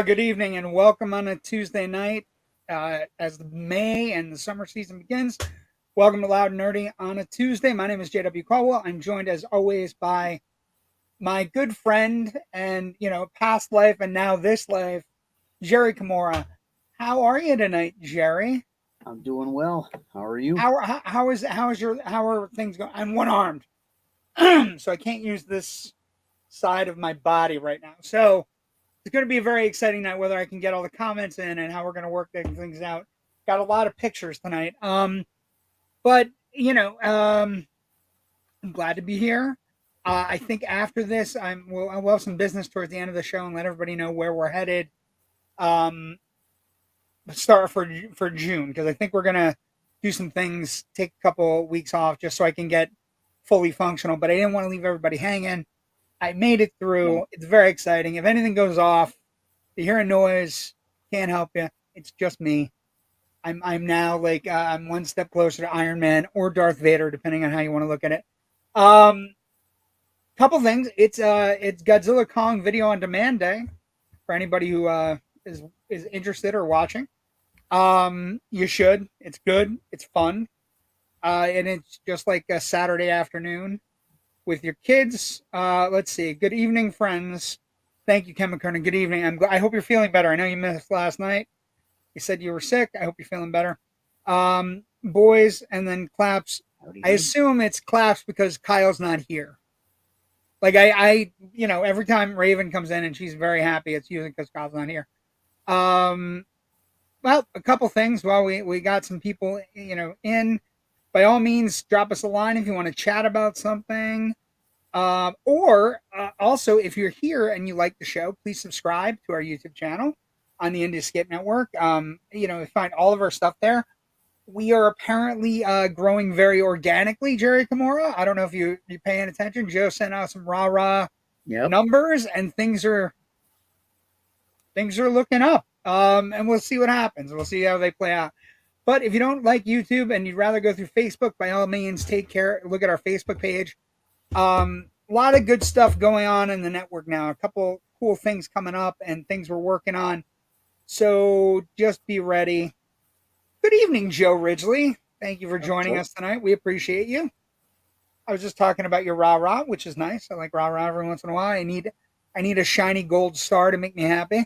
Good evening and welcome on a Tuesday night as May and the summer season begins. Welcome to Loud and Nerdy on a Tuesday. My name is JW Colwell. I'm joined as always by my good friend and, past life and now this life, Jerry Kamora. How are you tonight, Jerry? I'm doing well. How are you? How are things going? I'm one-armed, so I can't use this side of my body right now. So it's going to be a very exciting night, whether I can get all the comments in and how we're going to work things out. Got a lot of pictures tonight. But, I'm glad to be here. I think after this, I'll have some business towards the end of the show and let everybody know where we're headed. Start for June, because I think we're going to do some things, take a couple weeks off just so I can get fully functional. But I didn't want to leave everybody hanging. I made it through. It's very exciting. If anything goes off, you hear a noise, can't help you. It's just me. I'm now I'm one step closer to Iron Man or Darth Vader, depending on how you want to look at it. Couple things. It's Godzilla Kong Video on Demand Day for anybody who is interested or watching. You should. It's good. It's fun. And it's just like a Saturday afternoon with your kids. Let's see. Good evening, friends. Thank you, Ken McKernan. Good evening. I hope you're feeling better. I know you missed last night. You said you were sick. I hope you're feeling better. Boys, and then claps. I assume it's claps because Kyle's not here. Like I every time Raven comes in and she's very happy, it's usually because Kyle's not here. Well, a couple things. Well, we got some people, in. By all means, drop us a line if you want to chat about something. Or also, if you're here and you like the show, please subscribe to our YouTube channel on the Indie Escape Network. You find all of our stuff there. We are apparently growing very organically, Jerry Kamora. I don't know if you're paying attention. Joe sent out some rah-rah numbers, and things are looking up. And we'll see what happens. We'll see how they play out. But if you don't like YouTube and you'd rather go through Facebook, by all means, take care. Look at our Facebook page. A lot of good stuff going on in the network now. A couple cool things coming up and things we're working on. So just be ready. Good evening, Joe Ridgely. Thank you for joining us tonight. We appreciate you. I was just talking about your rah-rah, which is nice. I like rah-rah every once in a while. I need a shiny gold star to make me happy.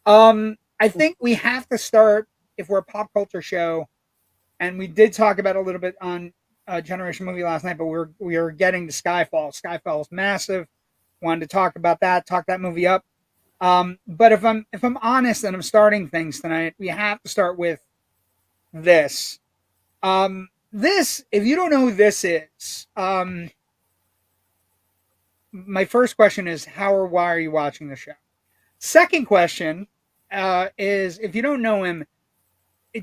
I think we have to start, if we're a pop culture show, and we did talk about it a little bit on Generation Movie last night, but we are getting to Skyfall. Skyfall is massive. Wanted to talk about that, talk that movie up. But if I'm honest and I'm starting things tonight, we have to start with this. This, if you don't know who this is, my first question is how or why are you watching the show? Second question is, if you don't know him,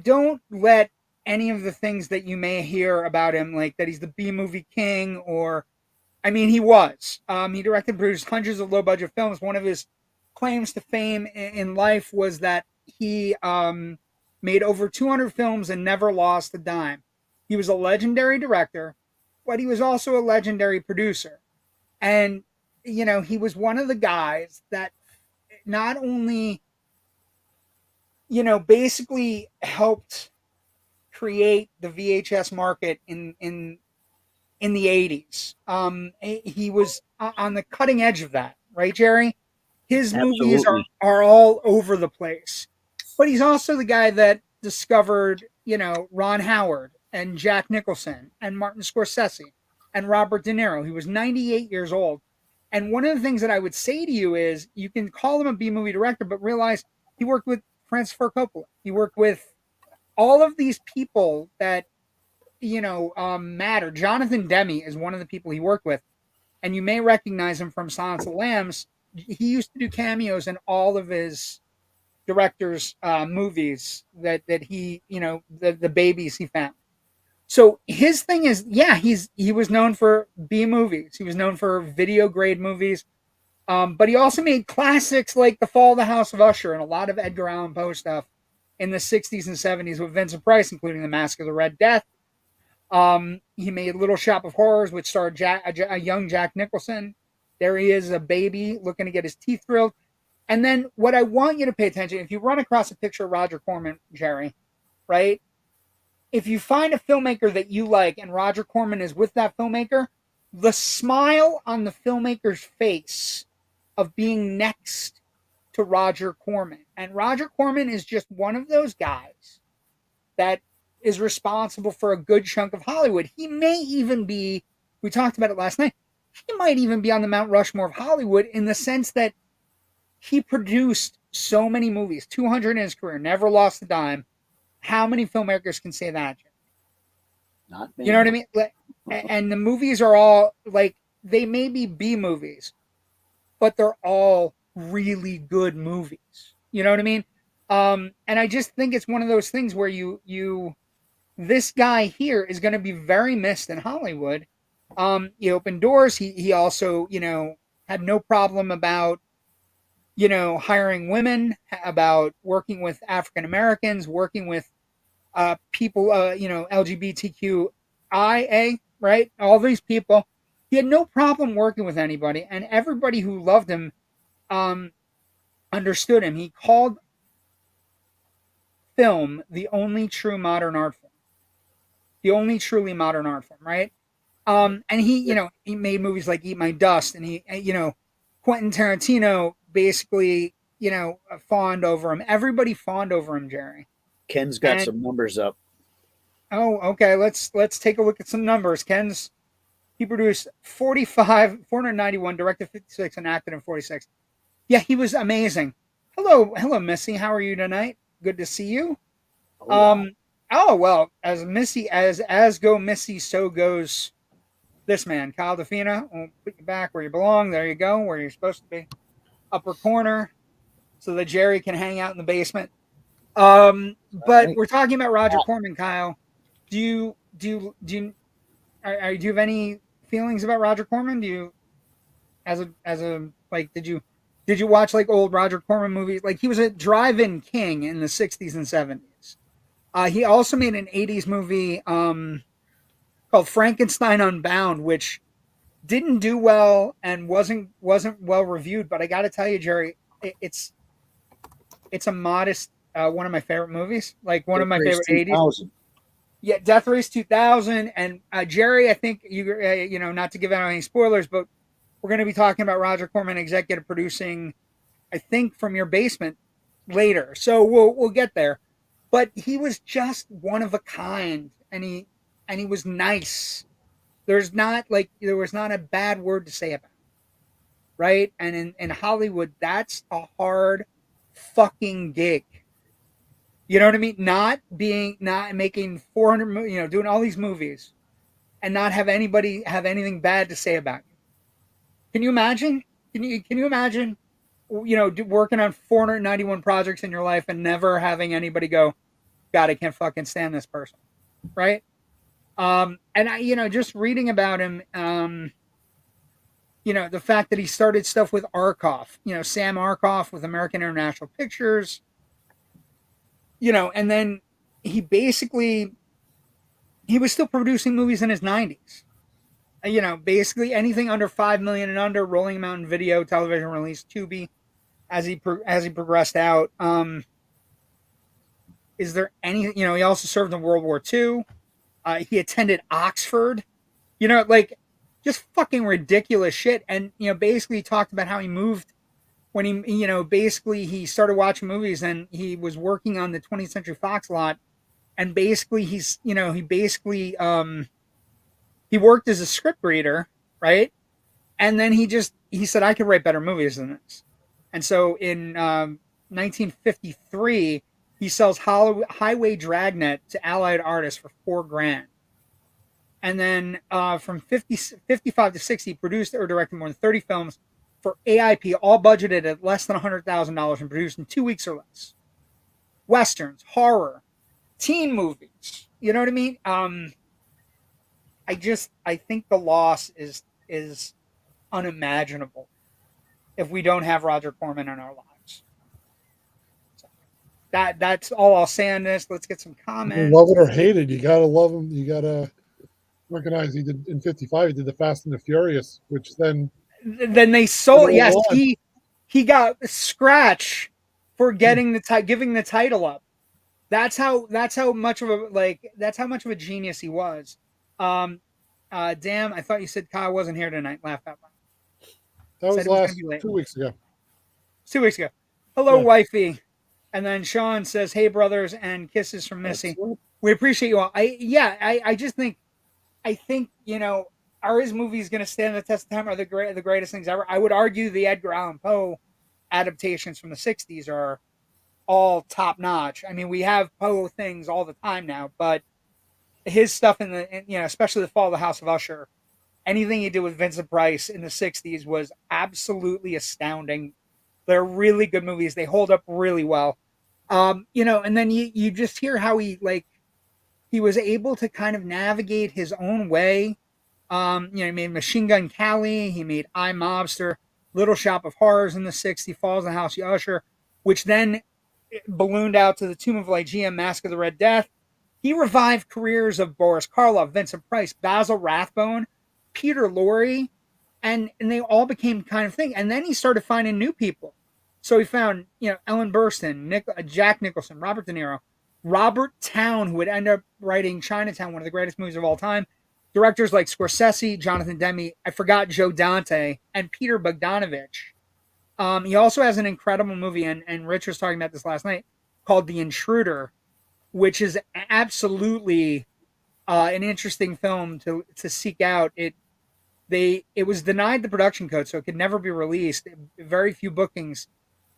don't let any of the things that you may hear about him, like that he's the B-movie king, or, I mean, he was. He directed and produced hundreds of low-budget films. One of his claims to fame in life was that he made over 200 films and never lost a dime. He was a legendary director, but he was also a legendary producer. And, he was one of the guys that not only, basically helped create the VHS market in the 80s. He was on the cutting edge of that, right, Jerry? His movies are all over the place. But he's also the guy that discovered, Ron Howard and Jack Nicholson and Martin Scorsese and Robert De Niro. He was 98 years old. And one of the things that I would say to you is you can call him a B-movie director, but realize he worked with Francis Ford Coppola. He worked with all of these people that, matter. Jonathan Demme is one of the people he worked with. And you may recognize him from Silence of the Lambs. He used to do cameos in all of his director's movies that he, the babies he found. So his thing is, he was known for B movies. He was known for video grade movies. But he also made classics like The Fall of the House of Usher and a lot of Edgar Allan Poe stuff in the 60s and 70s with Vincent Price, including The Mask of the Red Death. He made Little Shop of Horrors, which starred a young Jack Nicholson. There he is, a baby looking to get his teeth drilled. And then what I want you to pay attention, if you run across a picture of Roger Corman, Jerry, right? If you find a filmmaker that you like and Roger Corman is with that filmmaker, the smile on the filmmaker's face of being next to Roger Corman. And Roger Corman is just one of those guys that is responsible for a good chunk of Hollywood. He may even be, we talked about it last night, he might even be on the Mount Rushmore of Hollywood in the sense that he produced so many movies, 200 in his career, never lost a dime. How many filmmakers can say that? Not many. You know what I mean? And the movies are all like, they may be B movies, but they're all really good movies. You know what I mean? And I just think it's one of those things where this guy here is going to be very missed in Hollywood. He opened doors. He also, had no problem about, hiring women, about working with African Americans, working with people, LGBTQIA, right? All these people. He had no problem working with anybody, and everybody who loved him understood him. He called film the only true modern art form, the only truly modern art form, right? And he made movies like Eat My Dust, and Quentin Tarantino basically, fawned over him. Everybody fawned over him, Jerry. Ken's got some numbers up. Oh, okay. Let's take a look at some numbers. He produced 491, directed 56, and acted in 46. Yeah, he was amazing. Hello, Missy. How are you tonight? Good to see you. Oh well, as go Missy, so goes this man, Kyle Defina. We'll put you back where you belong. There you go, where you're supposed to be, upper corner, so that Jerry can hang out in the basement. But right. We're talking about Roger Corman, Kyle. Do you have any feelings about Roger Corman? Do you, did you watch like old Roger Corman movies? Like, he was a drive-in king in the 60s and 70s. He also made an 80s movie called Frankenstein Unbound, which didn't do well and wasn't well reviewed. But I got to tell you, Jerry, it's a modest one of my favorite movies. Like one of my favorite 80s. Yeah, Death Race 2000. And Jerry, I think you not to give out any spoilers, but we're going to be talking about Roger Corman executive producing, I think, From Your Basement later. So we'll get there. But he was just one of a kind, and he was nice. There was not a bad word to say about him, right? And in Hollywood, that's a hard fucking gig. You know what I mean? Not making 400 million, doing all these movies, and not have anybody have anything bad to say about you. Can you imagine? Can you imagine? Working on 491 projects in your life and never having anybody go, God, I can't fucking stand this person, right? And I, just reading about him, the fact that he started stuff with Arkoff, Sam Arkoff with American International Pictures, and then he was still producing movies in his 90s. Basically anything under 5 million and under, Rolling Mountain Video, television release, Tubi, as he progressed out. Is there any, he also served in World War II. He attended Oxford, just fucking ridiculous shit. And, basically talked about how he moved when he started watching movies, and he was working on the 20th Century Fox lot. And basically he worked as a script reader, right? And then he said, I could write better movies than this. And so in 1953, he sells Highway Dragnet to Allied artists for $4,000. And then from 55 to 60, he produced or directed more than 30 films for AIP, all budgeted at less than $100,000 and produced in 2 weeks or less. Westerns, horror, teen movies. You know what I mean? I think the loss is unimaginable if we don't have Roger Corman in our lives. That's all I'll say on this. Let's get some comments. Love it or hate it, you gotta love him. You gotta recognize he did in '55. He did the Fast and the Furious, which then they sold. Yes, he got scratch for giving the title up. That's how much of a genius he was. Damn, I thought you said Kyle wasn't here tonight. Laugh out loud. That Said was he was going to last be late. 2 weeks ago. 2 weeks ago. Hello, Yeah. wifey. And then Sean says, "Hey, brothers," and kisses from Missy. Excellent. We appreciate you all. I just think, are his movies going to stand the test of time? Are the greatest things ever? I would argue the Edgar Allan Poe adaptations from the '60s are all top notch. I mean, we have Poe things all the time now, but his stuff especially the Fall of the House of Usher, anything he did with Vincent Price in the '60s was absolutely astounding. They're really good movies. They hold up really well. And then you just hear how he was able to kind of navigate his own way. He made Machine Gun Kelly, he made I Mobster, Little Shop of Horrors in the '60s, Falls in the House of Usher, which then ballooned out to The Tomb of Lygia, Mask of the Red Death. He revived careers of Boris Karloff, Vincent Price, Basil Rathbone, Peter Lorre, and they all became kind of thing. And then he started finding new people. So he found, Ellen Burstyn, Jack Nicholson, Robert De Niro, Robert Towne, who would end up writing Chinatown, one of the greatest movies of all time. Directors like Scorsese, Jonathan Demme, I forgot Joe Dante, and Peter Bogdanovich. He also has an incredible movie, and Rich was talking about this last night, called The Intruder, which is absolutely an interesting film to seek out. It was denied the production code, so it could never be released. Very few bookings,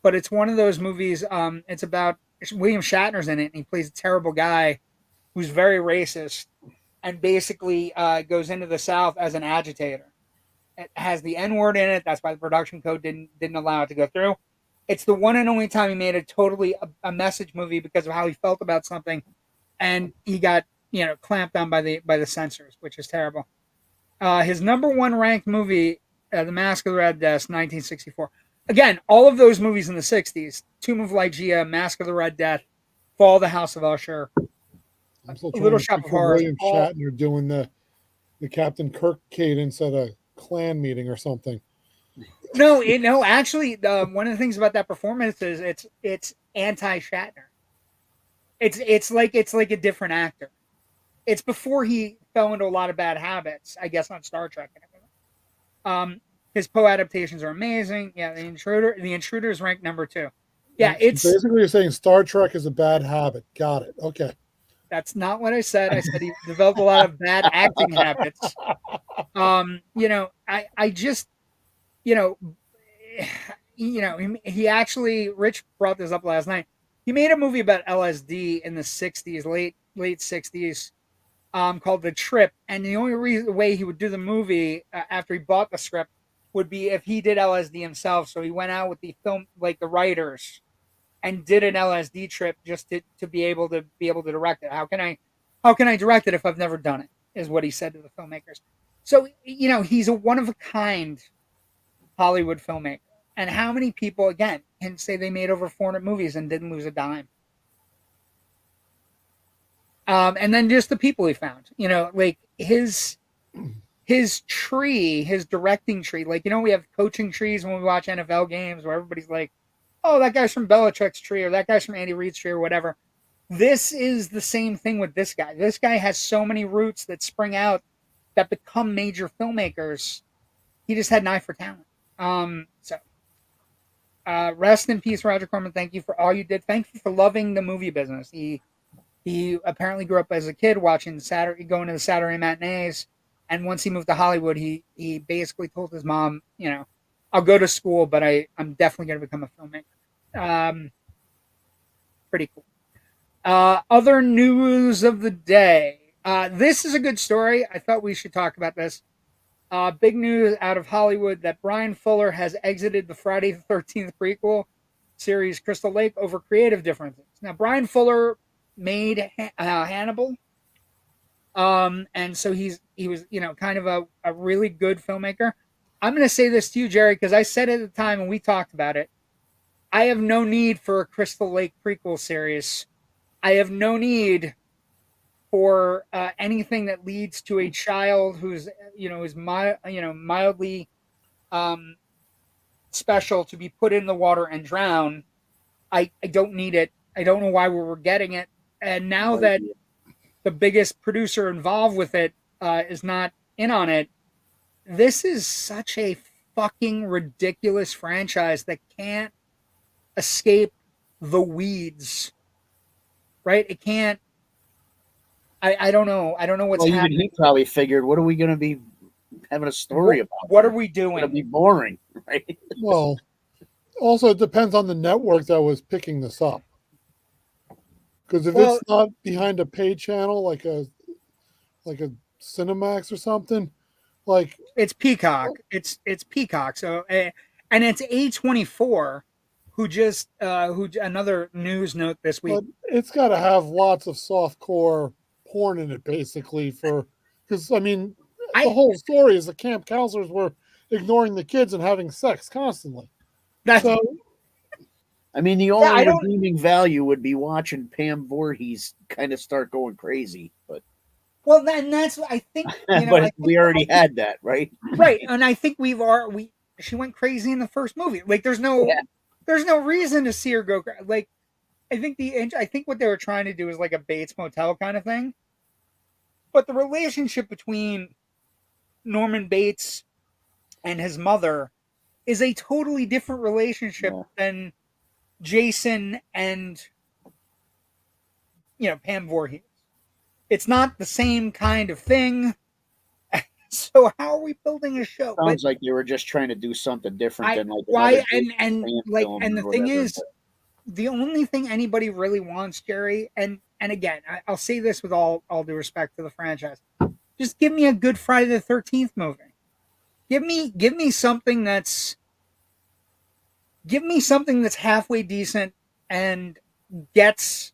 but it's one of those movies. It's William Shatner's in it, and he plays a terrible guy who's very racist, and basically goes into the South as an agitator. It has the N word in it. That's why the production code didn't allow it to go through. It's the one and only time he made a message movie because of how he felt about something, and he got clamped on by the censors, which is terrible. His number one ranked movie, The Mask of the Red Death, 1964. Again, all of those movies in the '60s: Tomb of Lygia, Mask of the Red Death, Fall of the House of Usher, I'm still Little trying to Shop of picture Horrors. William Shatner doing the Captain Kirk cadence at a clan meeting or something. No, actually, one of the things about that performance is it's anti Shatner. It's like a different actor. It's before he fell into a lot of bad habits, I guess, on Star Trek and everything. His Poe adaptations are amazing. Yeah, The Intruder is ranked number 2. Yeah, it's basically you're saying Star Trek is a bad habit. Got it. Okay. That's not what I said. I said he developed a lot of bad acting habits. I just, you know, he actually, Rich brought this up last night. He made a movie about LSD in the '60s, late '60s, called The Trip. And the only way he would do the movie after he bought the script would be if he did LSD himself. So he went out with the film, like the writers, and did an LSD trip just to be able to direct it. How can I direct it if I've never done it? Is what he said to the filmmakers. So he's a one of a kind Hollywood filmmaker. And how many people again can say they made over 400 movies and didn't lose a dime? And then just the people he found, like his tree, his directing tree. Like, we have coaching trees when we watch NFL games where everybody's like, oh, that guy's from Belichick's tree or that guy's from Andy Reid's tree or whatever. This is the same thing with this guy. This guy has so many roots that spring out that become major filmmakers. He just had an eye for talent. Rest in peace, Roger Corman. Thank you for all you did. Thank you for loving the movie business. He apparently grew up as a kid watching going to the Saturday matinees. And once he moved to Hollywood, he basically told his mom, I'll go to school, but I'm definitely going to become a filmmaker. Pretty cool. Other news of the day. This is a good story. I thought we should talk about this. Big news out of Hollywood that Brian Fuller has exited the Friday the 13th prequel series Crystal Lake over creative differences. Now, Brian Fuller made Hannibal. And so he was, kind of a really good filmmaker. I'm going to say this to you, Jerry, because I said at the time when we talked about it, I have no need for a Crystal Lake prequel series. I have no need for anything that leads to a child who's, mildly special to be put in the water and drown. I don't need it. I don't know why we were getting it. And now that the biggest producer involved with it is not in on it, this is such a fucking ridiculous franchise that can't escape the weeds. Right? It can't. I don't know. I don't know what's happening. Even he probably figured, what are we going to be having a story about? What are we doing? It's going to be boring, right? Well, also it depends on the network that was picking this up. Because if it's not behind a paid channel like a Cinemax or something, like it's Peacock. It's Peacock. So and it's A24 who just who another news note this week. But it's got to have lots of softcore porn in it, basically, because I mean, the whole story is the camp counselors were ignoring the kids and having sex constantly. So, I mean, the only redeeming value would be watching Pam Voorhees kind of start going crazy, but well, then that's I think. But we already had that, right? Right, and I think she went crazy in the first movie. Like, there's no reason to see her go like. I think what they were trying to do is like a Bates Motel kind of thing. But the relationship between Norman Bates and his mother is a totally different relationship than Jason and Pam Voorhees. It's not the same kind of thing. So how are we building a show? Sounds like they were just trying to do something different than like and the thing is, the only thing anybody really wants, Jerry, and again, I'll say this with all due respect to the franchise, just give me a good Friday the 13th movie. Give me something that's halfway decent and gets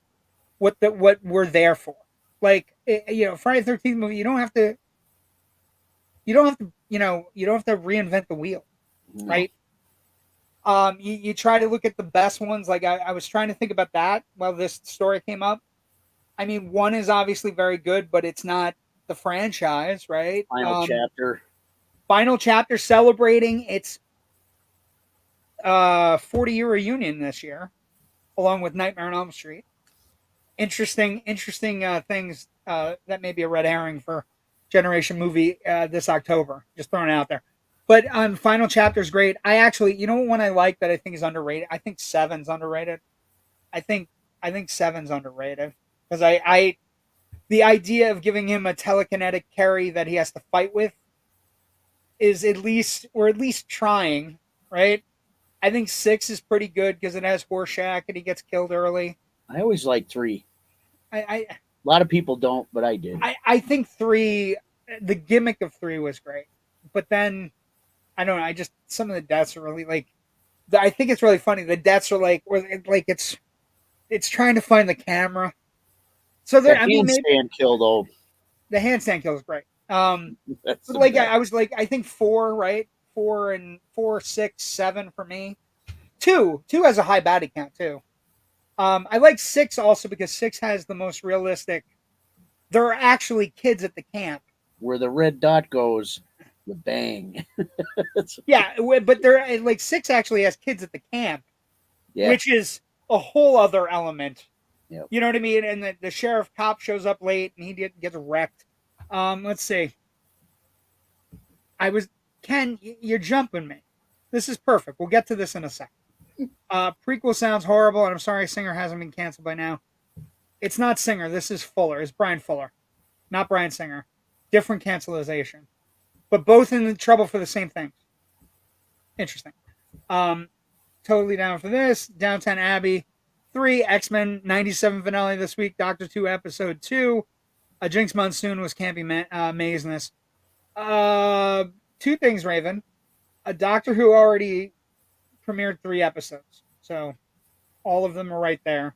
what we're there for. Like, Friday the 13th movie, you don't have to reinvent the wheel, right? You try to look at the best ones. Like I was trying to think about that while this story came up. I mean, one is obviously very good, but it's not the franchise, right? Final chapter celebrating its 40-year reunion this year, along with Nightmare on Elm Street. Interesting things that may be a red herring for Generation movie this October. Just throwing it out there. But Final Chapter is great. I actually, what one I like that I think is underrated? I think Seven's underrated. I think Seven's underrated because the idea of giving him a telekinetic Carrie that he has to fight with is at least trying, right? I think 6 is pretty good because it has Horshack and he gets killed early. I always like 3. A lot of people don't, but I did. I think 3, the gimmick of 3 was great, but then I don't know. Some of the deaths are really like. I think it's really funny. The deaths are like it's trying to find the camera. So there, handstand kill though. The handstand kill is great. Like I was like, I think 4, right? 4 and 4, 6, 7 for me. 2 has a high body count too. I like 6 also because 6 has the most realistic. There are actually kids at the camp. Where the red dot goes. The bang. Yeah, but there like 6 actually has kids at the camp, which is a whole other element. Yep. You know what I mean? And the sheriff cop shows up late and he gets wrecked. Let's see. Ken, you're jumping me. This is perfect. We'll get to this in a second. Prequel sounds horrible, and I'm sorry Singer hasn't been canceled by now. It's not Singer. This is Fuller. It's Brian Fuller, not Brian Singer. Different cancelization. But both in trouble for the same thing. Interesting. Totally down for this. Downton Abbey 3, X-Men 97 finale this week. Doctor 2 episode 2. Jinx Monsoon was campy mazeness. 2 things, Raven. A Doctor Who already premiered 3 episodes. So all of them are right there.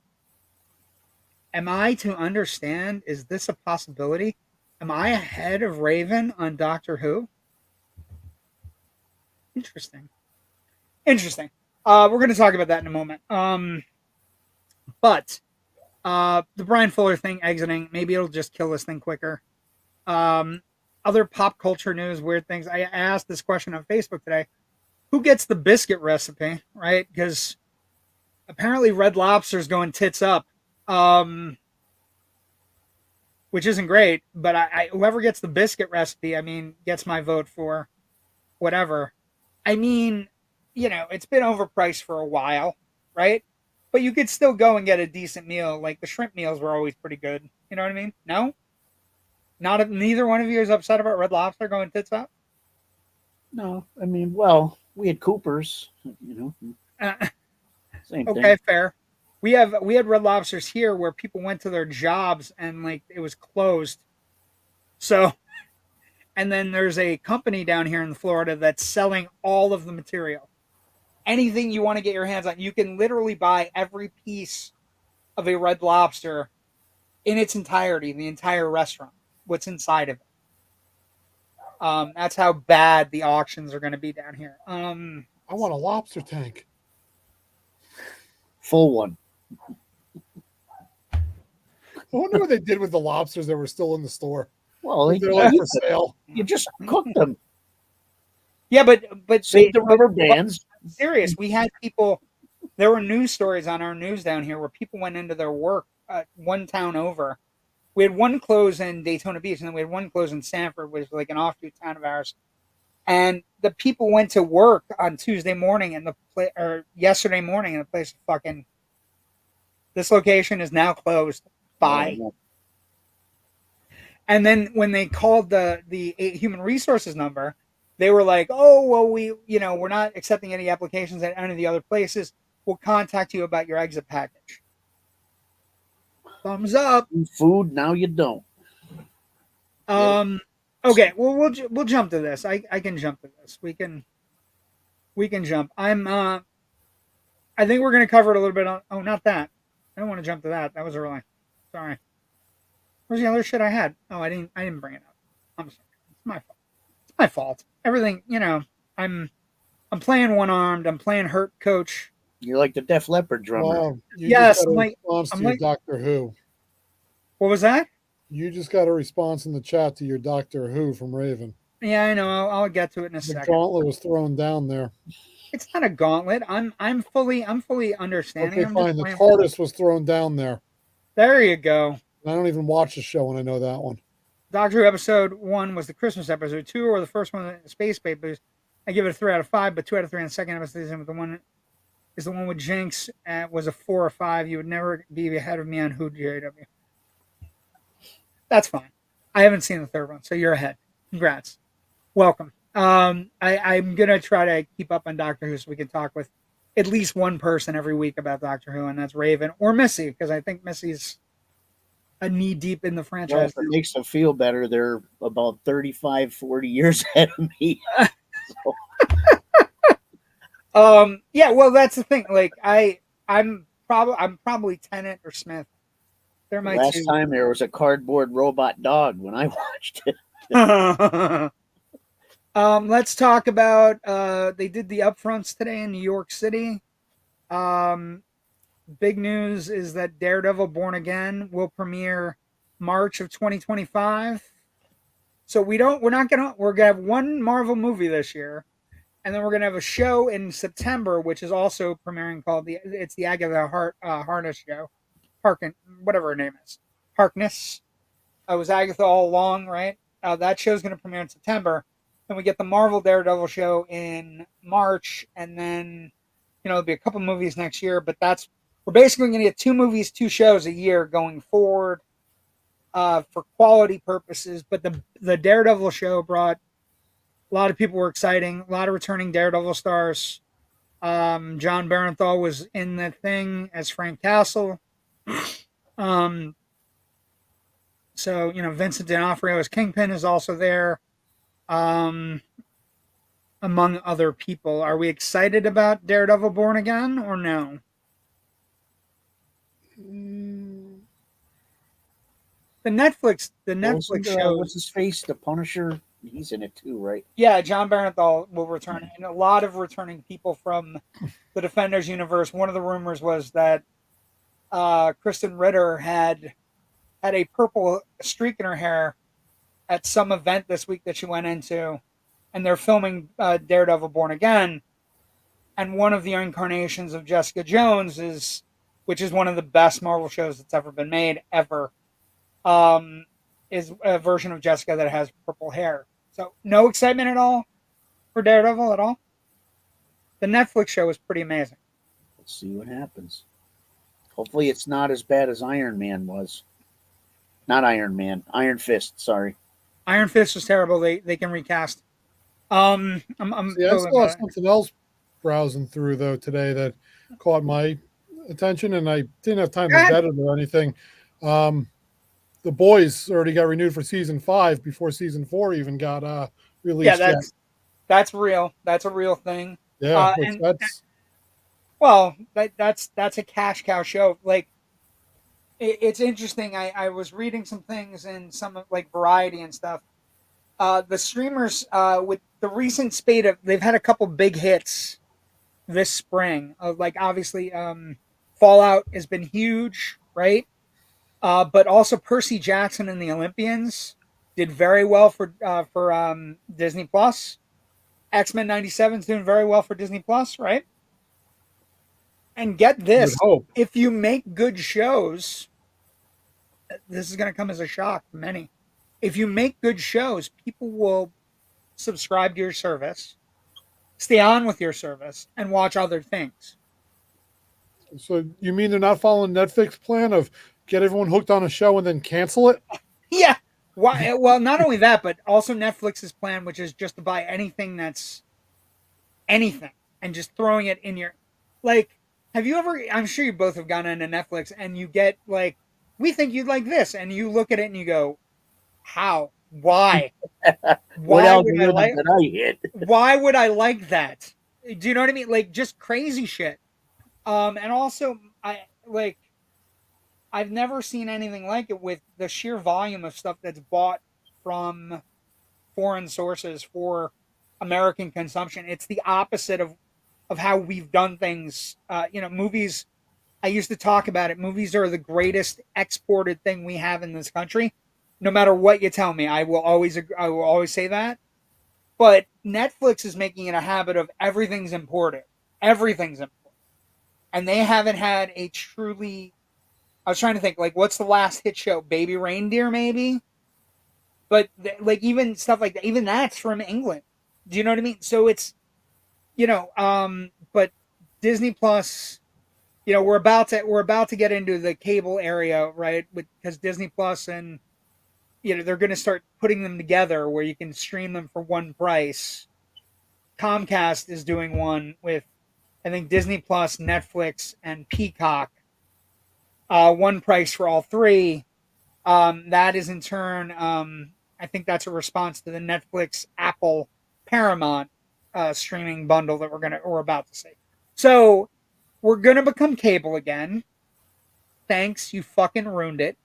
Am I to understand? Is this a possibility? Am I ahead of Raven on Doctor Who? Interesting. We're going to talk about that in a moment. But the Brian Fuller thing exiting, maybe it'll just kill this thing quicker. Other pop culture news, weird things. I asked this question on Facebook today. who gets the biscuit recipe, right? Because apparently Red Lobster's going tits up, which isn't great. But whoever gets the biscuit recipe, I mean, gets my vote for whatever. I mean, it's been overpriced for a while, right? But you could still go and get a decent meal. Like the shrimp meals were always pretty good. You know what I mean? No, not if neither one of you is upset about Red Lobster going tits up. No, I mean, well, we had Cooper's, same Okay, thing. fair. We had Red Lobsters here where people went to their jobs and like it was closed. So, and then there's a company down here in Florida that's selling all of the material. Anything you want to get your hands on, you can literally buy every piece of a Red Lobster in its entirety, the entire restaurant, what's inside of it. That's how bad the auctions are going to be down here. I want a lobster tank. Full one. I wonder what they did with the lobsters that were still in the store. Well, They're like for sale. You just cooked them. Yeah, but Save the rubber bands. Serious. We had people. There were news stories on our news down here where people went into their work one town over. We had one close in Daytona Beach, and then we had one close in Sanford, which was like an offshoot town of ours. And the people went to work on Tuesday morning, or yesterday morning, and the place fucking. This location is now closed. Bye. And then when they called the human resources number, they were like, "Oh, well, we're not accepting any applications at any of the other places. We'll contact you about your exit package." Thumbs up. Food now you don't. Okay. Well, we'll jump to this. I can jump to this. We can jump. I think we're gonna cover it a little bit on. Oh, not that. I don't want to jump to that. That was early. Sorry. Where's the other shit I had? Oh, I didn't bring it up. I'm sorry. It's my fault. It's my fault. Everything, I'm playing one armed. I'm playing hurt coach. You're like the Def Leppard drummer. Wow. Yes, I'm like Doctor Who. What was that? You just got a response in the chat to your Doctor Who from Raven. Yeah, I know. I'll get to it in a second. The gauntlet was thrown down there. It's not a gauntlet. I'm fully understanding. Okay, fine. The TARDIS was thrown down there. There you go. I don't even watch the show and I know that one. Doctor Who episode 1 was the Christmas episode. 2 or the first one, the Space Papers. I give it a 3 out of 5, but 2 out of 3 on the second episode. The one is the one with Jinx. Was a 4 or 5. You would never be ahead of me on Who, JW. That's fine. I haven't seen the third one, so you're ahead. Congrats. Welcome. I'm gonna try to keep up on Doctor Who so we can talk with at least one person every week about Doctor Who, and that's Raven or Missy, because I think Missy's a knee deep in the franchise. Well, if it makes them feel better, they're about 35, 40 years ahead of me. Yeah, well, that's the thing. Like, I'm probably Tennant or Smith. They're my Last two. time there was a cardboard robot dog when I watched it. Let's talk about they did the upfronts today in New York City. Big news is that Daredevil Born Again will premiere March of 2025. So we're gonna have one Marvel movie this year, and then we're gonna have a show in September, which is also premiering called the Agatha Harkness show. Whatever her name is. Harkness. It was Agatha all along, right? That show's gonna premiere in September. Then we get the Marvel Daredevil show in March, and then there'll be a couple movies next year, but we're basically going to get 2 movies, 2 shows a year going forward for quality purposes. But the Daredevil show brought a lot of people were exciting, a lot of returning Daredevil stars. John Barenthal was in the thing as Frank Castle. So Vincent D'Onofrio as Kingpin is also there. Among other people. Are we excited about Daredevil Born Again or no? The Netflix show. What's his face? The Punisher. He's in it too, right? Yeah, John Barenthal will return, and a lot of returning people from the Defenders universe. One of the rumors was that Kristen Ritter had a purple streak in her hair at some event this week that she went into, and they're filming Daredevil Born Again. and one of the incarnations of Jessica Jones which is one of the best Marvel shows that's ever been made ever, is a version of Jessica that has purple hair. So no excitement at all for Daredevil at all. The Netflix show was pretty amazing. Let's see what happens. Hopefully, it's not as bad as Iron Man was. Not Iron Man, Iron Fist. Sorry. Iron Fist was terrible. They can recast. I'm See, I saw something else browsing through though today that caught my attention, and I didn't have time to vet it or anything. The Boys already got renewed for season 5 before season 4 even got released. Yeah, that's real. That's a real thing. Yeah, that's a cash cow show. Like, it's interesting. I was reading some things in some like Variety and stuff. The streamers with the recent spate of, they've had a couple big hits this spring. Like obviously, Fallout has been huge, right? But also Percy Jackson and the Olympians did very well for Disney Plus. X-Men 97 is doing very well for Disney Plus, right? And get this, if you make good shows, this is going to come as a shock to many. If you make good shows, people will subscribe to your service, stay on with your service, and watch other things. So you mean they're not following Netflix plan of get everyone hooked on a show and then cancel it? Yeah. Why? Well, not only that, but also Netflix's plan, which is just to buy anything that's anything and just throwing it in your, like, have you ever, I'm sure you both have gone into Netflix and you get like, we think you'd like this, and you look at it and you go, how? Why? Why would I like Why would I like that? Do you know what I mean? Like, just crazy shit. And also I've never seen anything like it with the sheer volume of stuff that's bought from foreign sources for American consumption. It's the opposite of how we've done things. Movies, I used to talk about it. Movies are the greatest exported thing we have in this country. No matter what you tell me, I will always say that. But Netflix is making it a habit of everything's imported. Everything's imported. And they haven't had a truly, I was trying to think, like, what's the last hit show? Baby Reindeer, maybe? But, like, even stuff like that, even that's from England. Do you know what I mean? So it's, but Disney Plus, we're about to get into the cable area, right? Because Disney Plus and, they're going to start putting them together where you can stream them for one price. Comcast is doing one with, I think, Disney Plus, Netflix, and Peacock. One price for all three. That is in turn, I think that's a response to the Netflix, Apple, Paramount streaming bundle that we're about to see. So we're gonna become cable again. Thanks, you fucking ruined it.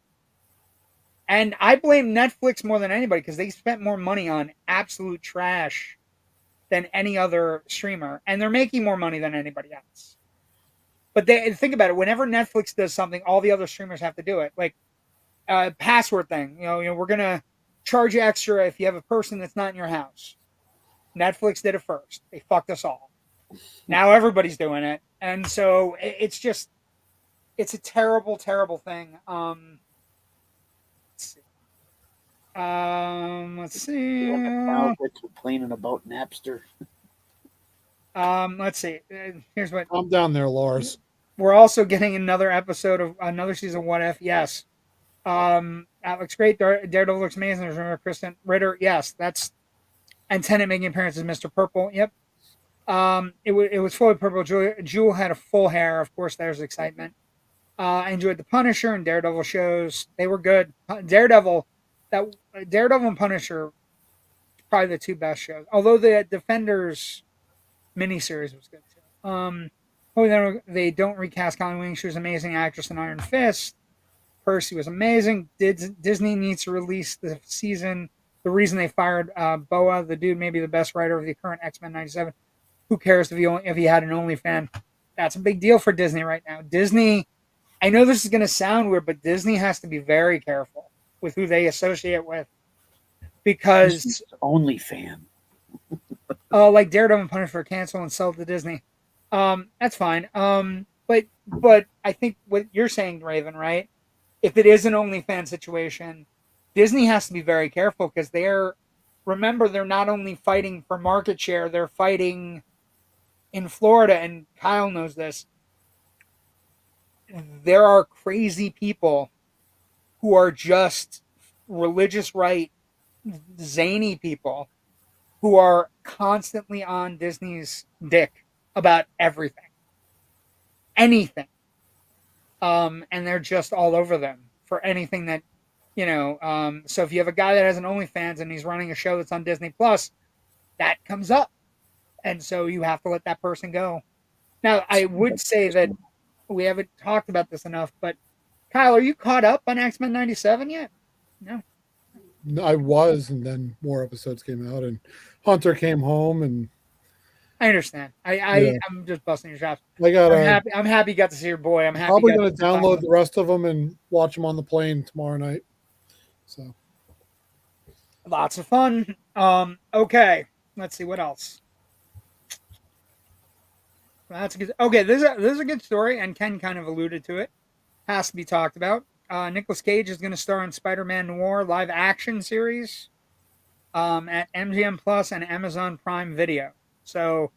And I blame Netflix more than anybody because they spent more money on absolute trash than any other streamer, and they're making more money than anybody else. But think about it. Whenever Netflix does something, all the other streamers have to do it. Like password thing. We're gonna charge you extra if you have a person that's not in your house. Netflix did it first. They fucked us all. Now everybody's doing it, and so it's a terrible, terrible thing. Let's see. Complaining about Napster. Let's see. Here's what. I'm down there, Lars. We're also getting another episode of another season of What If. Yes. That looks great. Daredevil looks amazing. Remember Kristen Ritter. Yes, that's. And Tennant making appearances as Mr. Purple. Yep. It was fully purple. Jewel had a full hair. Of course, there's excitement. I enjoyed the Punisher and Daredevil shows. They were good. Daredevil and Punisher, probably the two best shows. Although the Defenders miniseries was good too. They don't recast Colleen Wing. She was an amazing actress in Iron Fist. Percy was amazing. Disney needs to release the season. The reason they fired Boa, the dude, maybe the best writer of the current X-Men 97. Who cares if he had an OnlyFan? That's a big deal for Disney right now. Disney, I know this is going to sound weird, but Disney has to be very careful with who they associate with, because OnlyFan. Like Daredevil and Punisher cancel and sell to Disney. That's fine. But I think what you're saying, Raven, right? If it is an OnlyFans situation, Disney has to be very careful because remember, they're not only fighting for market share, they're fighting in Florida, and Kyle knows this. There are crazy people who are just religious right, zany people who are constantly on Disney's dick about everything, anything. And they're just all over them for anything that, so if you have a guy that has an OnlyFans and he's running a show that's on Disney Plus, that comes up. And so you have to let that person go. Now, I would say that we haven't talked about this enough, but Kyle, are you caught up on X-Men 97 yet? No. I was, and then more episodes came out, and Hunter came home, and I understand. Yeah. I'm just busting your chops. I got I'm happy you got to see your boy. I'm happy. probably going to download the rest of them and watch them on the plane tomorrow night. So lots of fun. Okay, let's see what else. That's good. Okay, this is a good story, and Ken kind of alluded to it. Has to be talked about. Nicolas Cage is going to star in Spider-Man Noir live action series at MGM Plus and Amazon Prime Video. So,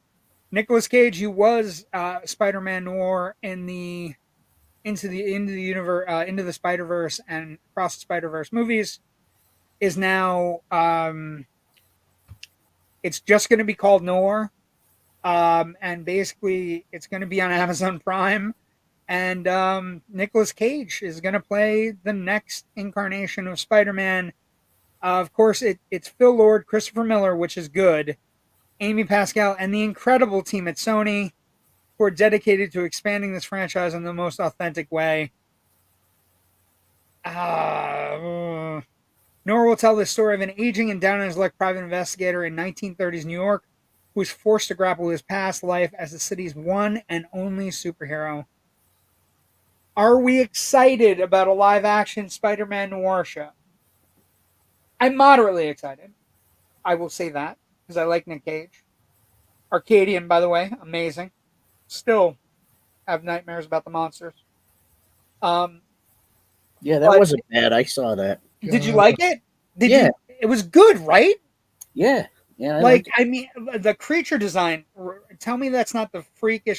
Nicolas Cage, who was Spider-Man Noir in the into the universe, into the Spider-Verse and Across the Spider-Verse movies, is now it's just going to be called Noir, and basically it's going to be on Amazon Prime. And Nicolas Cage is going to play the next incarnation of Spider-Man. Of course, it's Phil Lord, Christopher Miller, which is good, Amy Pascal, and the incredible team at Sony who are dedicated to expanding this franchise in the most authentic way. Nora will tell the story of an aging and down-on-his-luck private investigator in 1930s New York who is forced to grapple with his past life as the city's one and only superhero. Are we excited about a live-action Spider-Man Noir show? I'm moderately excited. I will say that, because I like Nick Cage. Arcadian, by the way, amazing. Still have nightmares about the monsters. Yeah, that wasn't bad. I saw that. Did you like it? Yeah. It was good, right? Yeah. Yeah. I mean, the creature design, tell me that's not the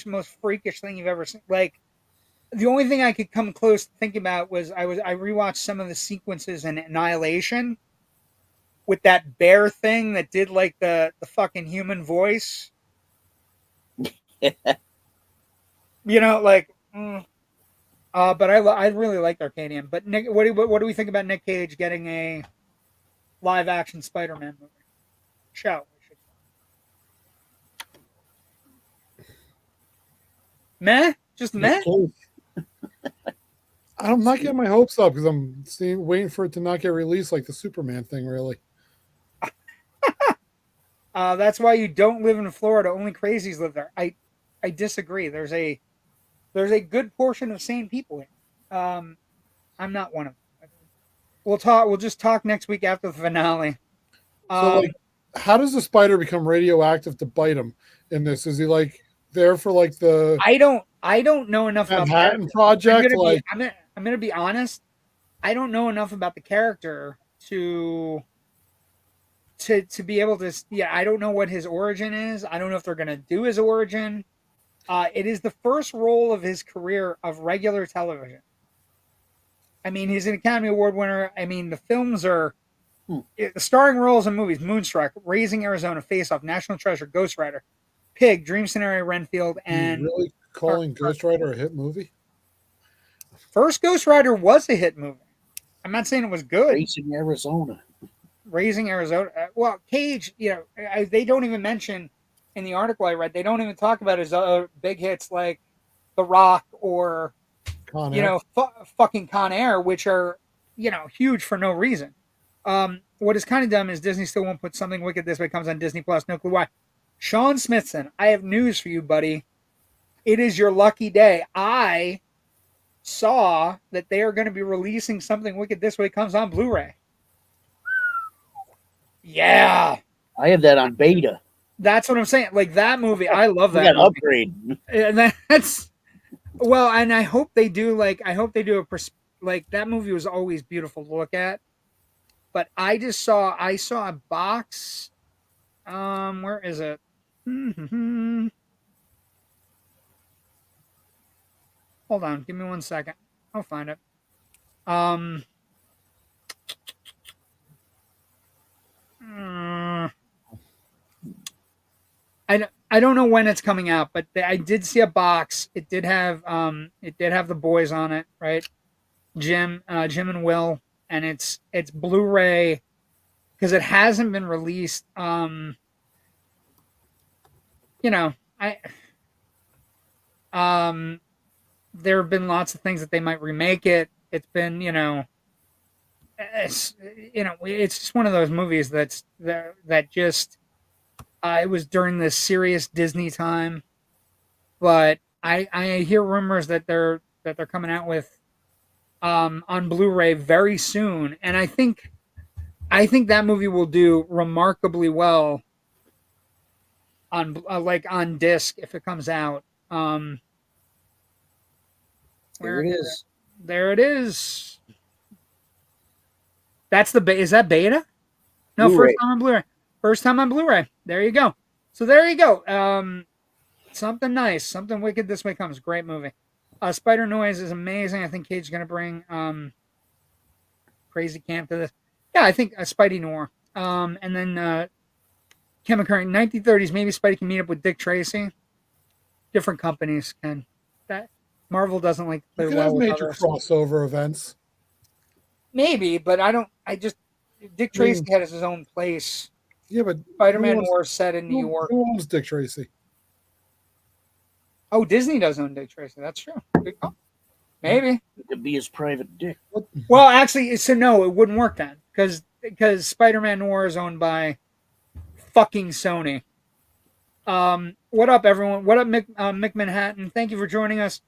most freakish thing you've ever seen. Like, the only thing I could come close to thinking about was I rewatched some of the sequences in Annihilation with that bear thing that did like the fucking human voice. You know, like, but I really liked Arcadian. But Nick, what do we think about Nick Cage getting a live action Spider-Man movie show? Meh, just meh. I'm not getting my hopes up because I'm waiting for it to not get released like the Superman thing. Really, that's why you don't live in Florida. Only crazies live there. I disagree. There's a good portion of sane people here. I'm not one of them. We'll just talk next week after the finale. So, like, how does the spider become radioactive to bite him in this? Is he like there for like the I don't know enough about Manhattan Project? I'm gonna be honest. I don't know enough about the character to be able to. Yeah, I don't know what his origin is. I don't know if they're gonna do his origin. It is the first role of his career of regular television. I mean, he's an Academy Award winner. I mean, the films are the starring roles in movies: Moonstruck, Raising Arizona, Face Off, National Treasure, Ghost Rider, Pig, Dream Scenario, Renfield, and really calling Ghost Rider a hit movie. First Ghost Rider was a hit movie. I'm not saying it was good. Raising Arizona. Well, Cage, they don't even mention in the article I read. They don't even talk about his other big hits like The Rock or fucking Con Air, which are huge for no reason. What is kind of dumb is Disney still won't put Something Wicked This Way comes on Disney Plus. No clue why. Sean Smithson, I have news for you, buddy. It is your lucky day. I saw that they are going to be releasing Something Wicked This Way comes on Blu-ray. Yeah. I have that on beta. That's what I'm saying. Like that movie, I love We that got movie. upgrade. And that's well, and I hope they do. Like, I hope they do like that movie was always beautiful to look at. But I saw a box. Where is it? Hold on, give me 1 second. I'll find it. Um, uh, I don't know when it's coming out, but I did see a box. It did have the boys on it, right? Jim and Will, and it's Blu-ray because it hasn't been released. You know, I there have been lots of things that they might remake it. It's been, it's just one of those movies that just it was during this serious Disney time, but I hear rumors that they're coming out with on Blu-ray very soon, and I think that movie will do remarkably well on like on disc if it comes out. There it is. There it is. That's is that beta? No, Blu-ray. first time on Blu-ray. First time on Blu-ray. There you go. So there you go. Something nice, something wicked this way comes. Great movie. Spider Noise is amazing. I think Cage's gonna bring Crazy Camp to this. Yeah, I think Spidey Noir. And then Kim McCurry, 1930s. Maybe Spidey can meet up with Dick Tracy. Different companies can. That Marvel doesn't like to play You could well have with major others. crossover events. Maybe, but I don't. I just Dick Tracy had his own place. Yeah, but Spider-Man Noir set in New York. Who owns Dick Tracy? Oh, Disney does own Dick Tracy. That's true. Good call. Maybe. It could be his private dick. Well, actually, so no, it wouldn't work then because Spider-Man Noir is owned by fucking Sony. What up, everyone? What up, Mick Manhattan? Thank you for joining us,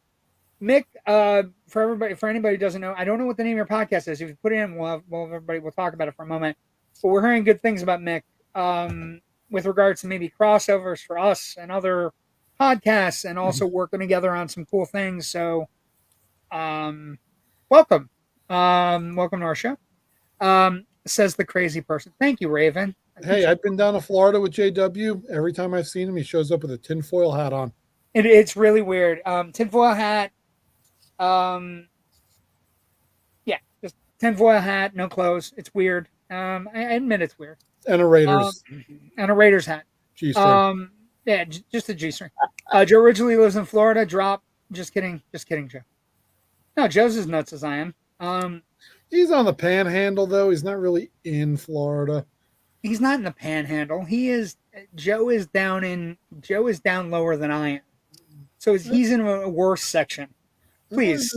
Mick. For anybody who doesn't know, I don't know what the name of your podcast is. If you put it in, we'll talk about it for a moment. But we're hearing good things about Mick. With regards to maybe crossovers for us and other podcasts, and also working together on some cool things. So, welcome, welcome to our show. Says the crazy person. Thank you, Raven. Hey, I've been down to Florida with JW. Every time I've seen him, he shows up with a tinfoil hat on. It's really weird. Tinfoil hat. Yeah, just tinfoil hat, no clothes. It's weird. I admit it's weird. And a Raiders. And a Raiders hat. G-string. Yeah, just a G-string. Joe originally lives in Florida. Drop. Just kidding, Joe. No, Joe's as nuts as I am. He's on the Panhandle though. He's not really in Florida. He's not in the Panhandle. Joe is down lower than I am. So he's in a worse section. Please.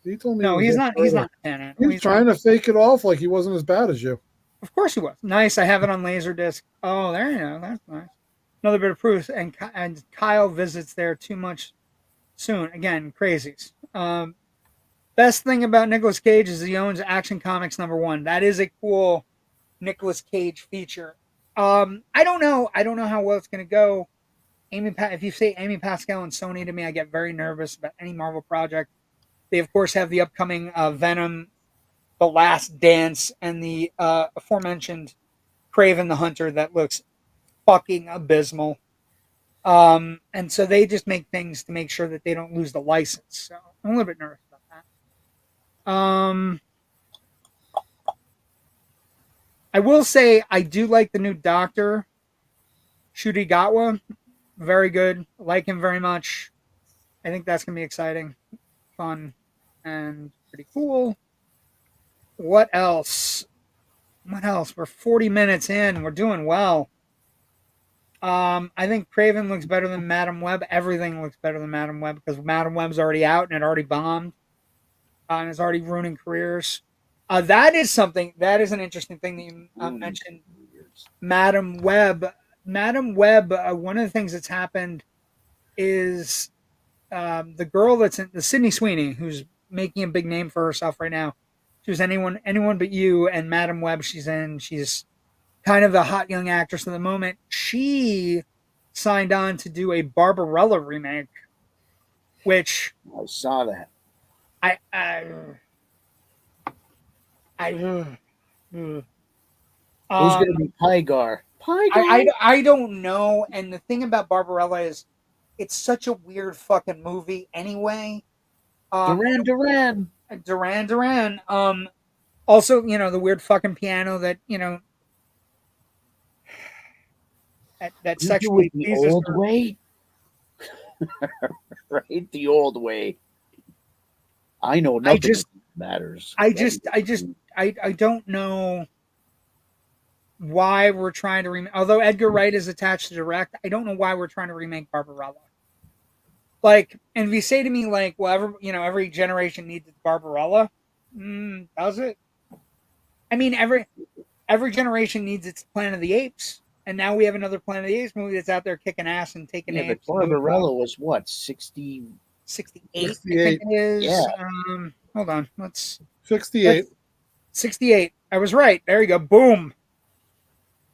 He told me no, he's not. He's not in the Panhandle. He's trying to fake it off like he wasn't as bad as you. Of course he was. Nice. I have it on Laserdisc. Oh, there you go. That's nice. Another bit of proof. And Kyle visits there too much soon. Again, crazies. Best thing about Nicolas Cage is he owns Action Comics #1. That is a cool Nicolas Cage feature. I don't know how well it's going to go. If you say Amy Pascal and Sony to me, I get very nervous about any Marvel project. They, of course, have the upcoming Venom, The Last Dance, and the aforementioned Kraven the Hunter that looks fucking abysmal. And so they just make things to make sure that they don't lose the license. So I'm a little bit nervous about that. I will say I do like the new Doctor, Ncuti Gatwa. Very good. I like him very much. I think that's going to be exciting, fun, and pretty cool. What else? We're 40 minutes in. We're doing well. I think Kraven looks better than Madam Web. Everything looks better than Madam Web because Madam Web's already out and it already bombed. And it's already ruining careers. That is an interesting thing that you mentioned. Madam Web. One of the things that's happened is the girl that's in the Sydney Sweeney, who's making a big name for herself right now. She was anyone but you, and Madam Web. She's kind of a hot young actress at the moment. She signed on to do a Barbarella remake, which I saw that. I I Who's um going to be Pygar? Pygar? I don't know. And the thing about Barbarella is, it's such a weird fucking movie anyway. Duran Duran. Duran Duran. Also, the weird fucking piano that that You do it sexually the pleases old her. way? Right? The old way. I know I nothing just, matters. I don't know why we're trying to remake. Although Edgar Wright is attached to direct, I don't know why we're trying to remake Barbarella. Like, and if you say to me like, well, every generation needs its Barbarella, does it? I mean, every generation needs its Planet of the Apes, and now we have another Planet of the Apes movie that's out there kicking ass and taking Yeah, but names. Barbarella was what, 60? 68, I think 68. it is. Yeah. Hold on, let's 68. 68. I was right. There you go. Boom.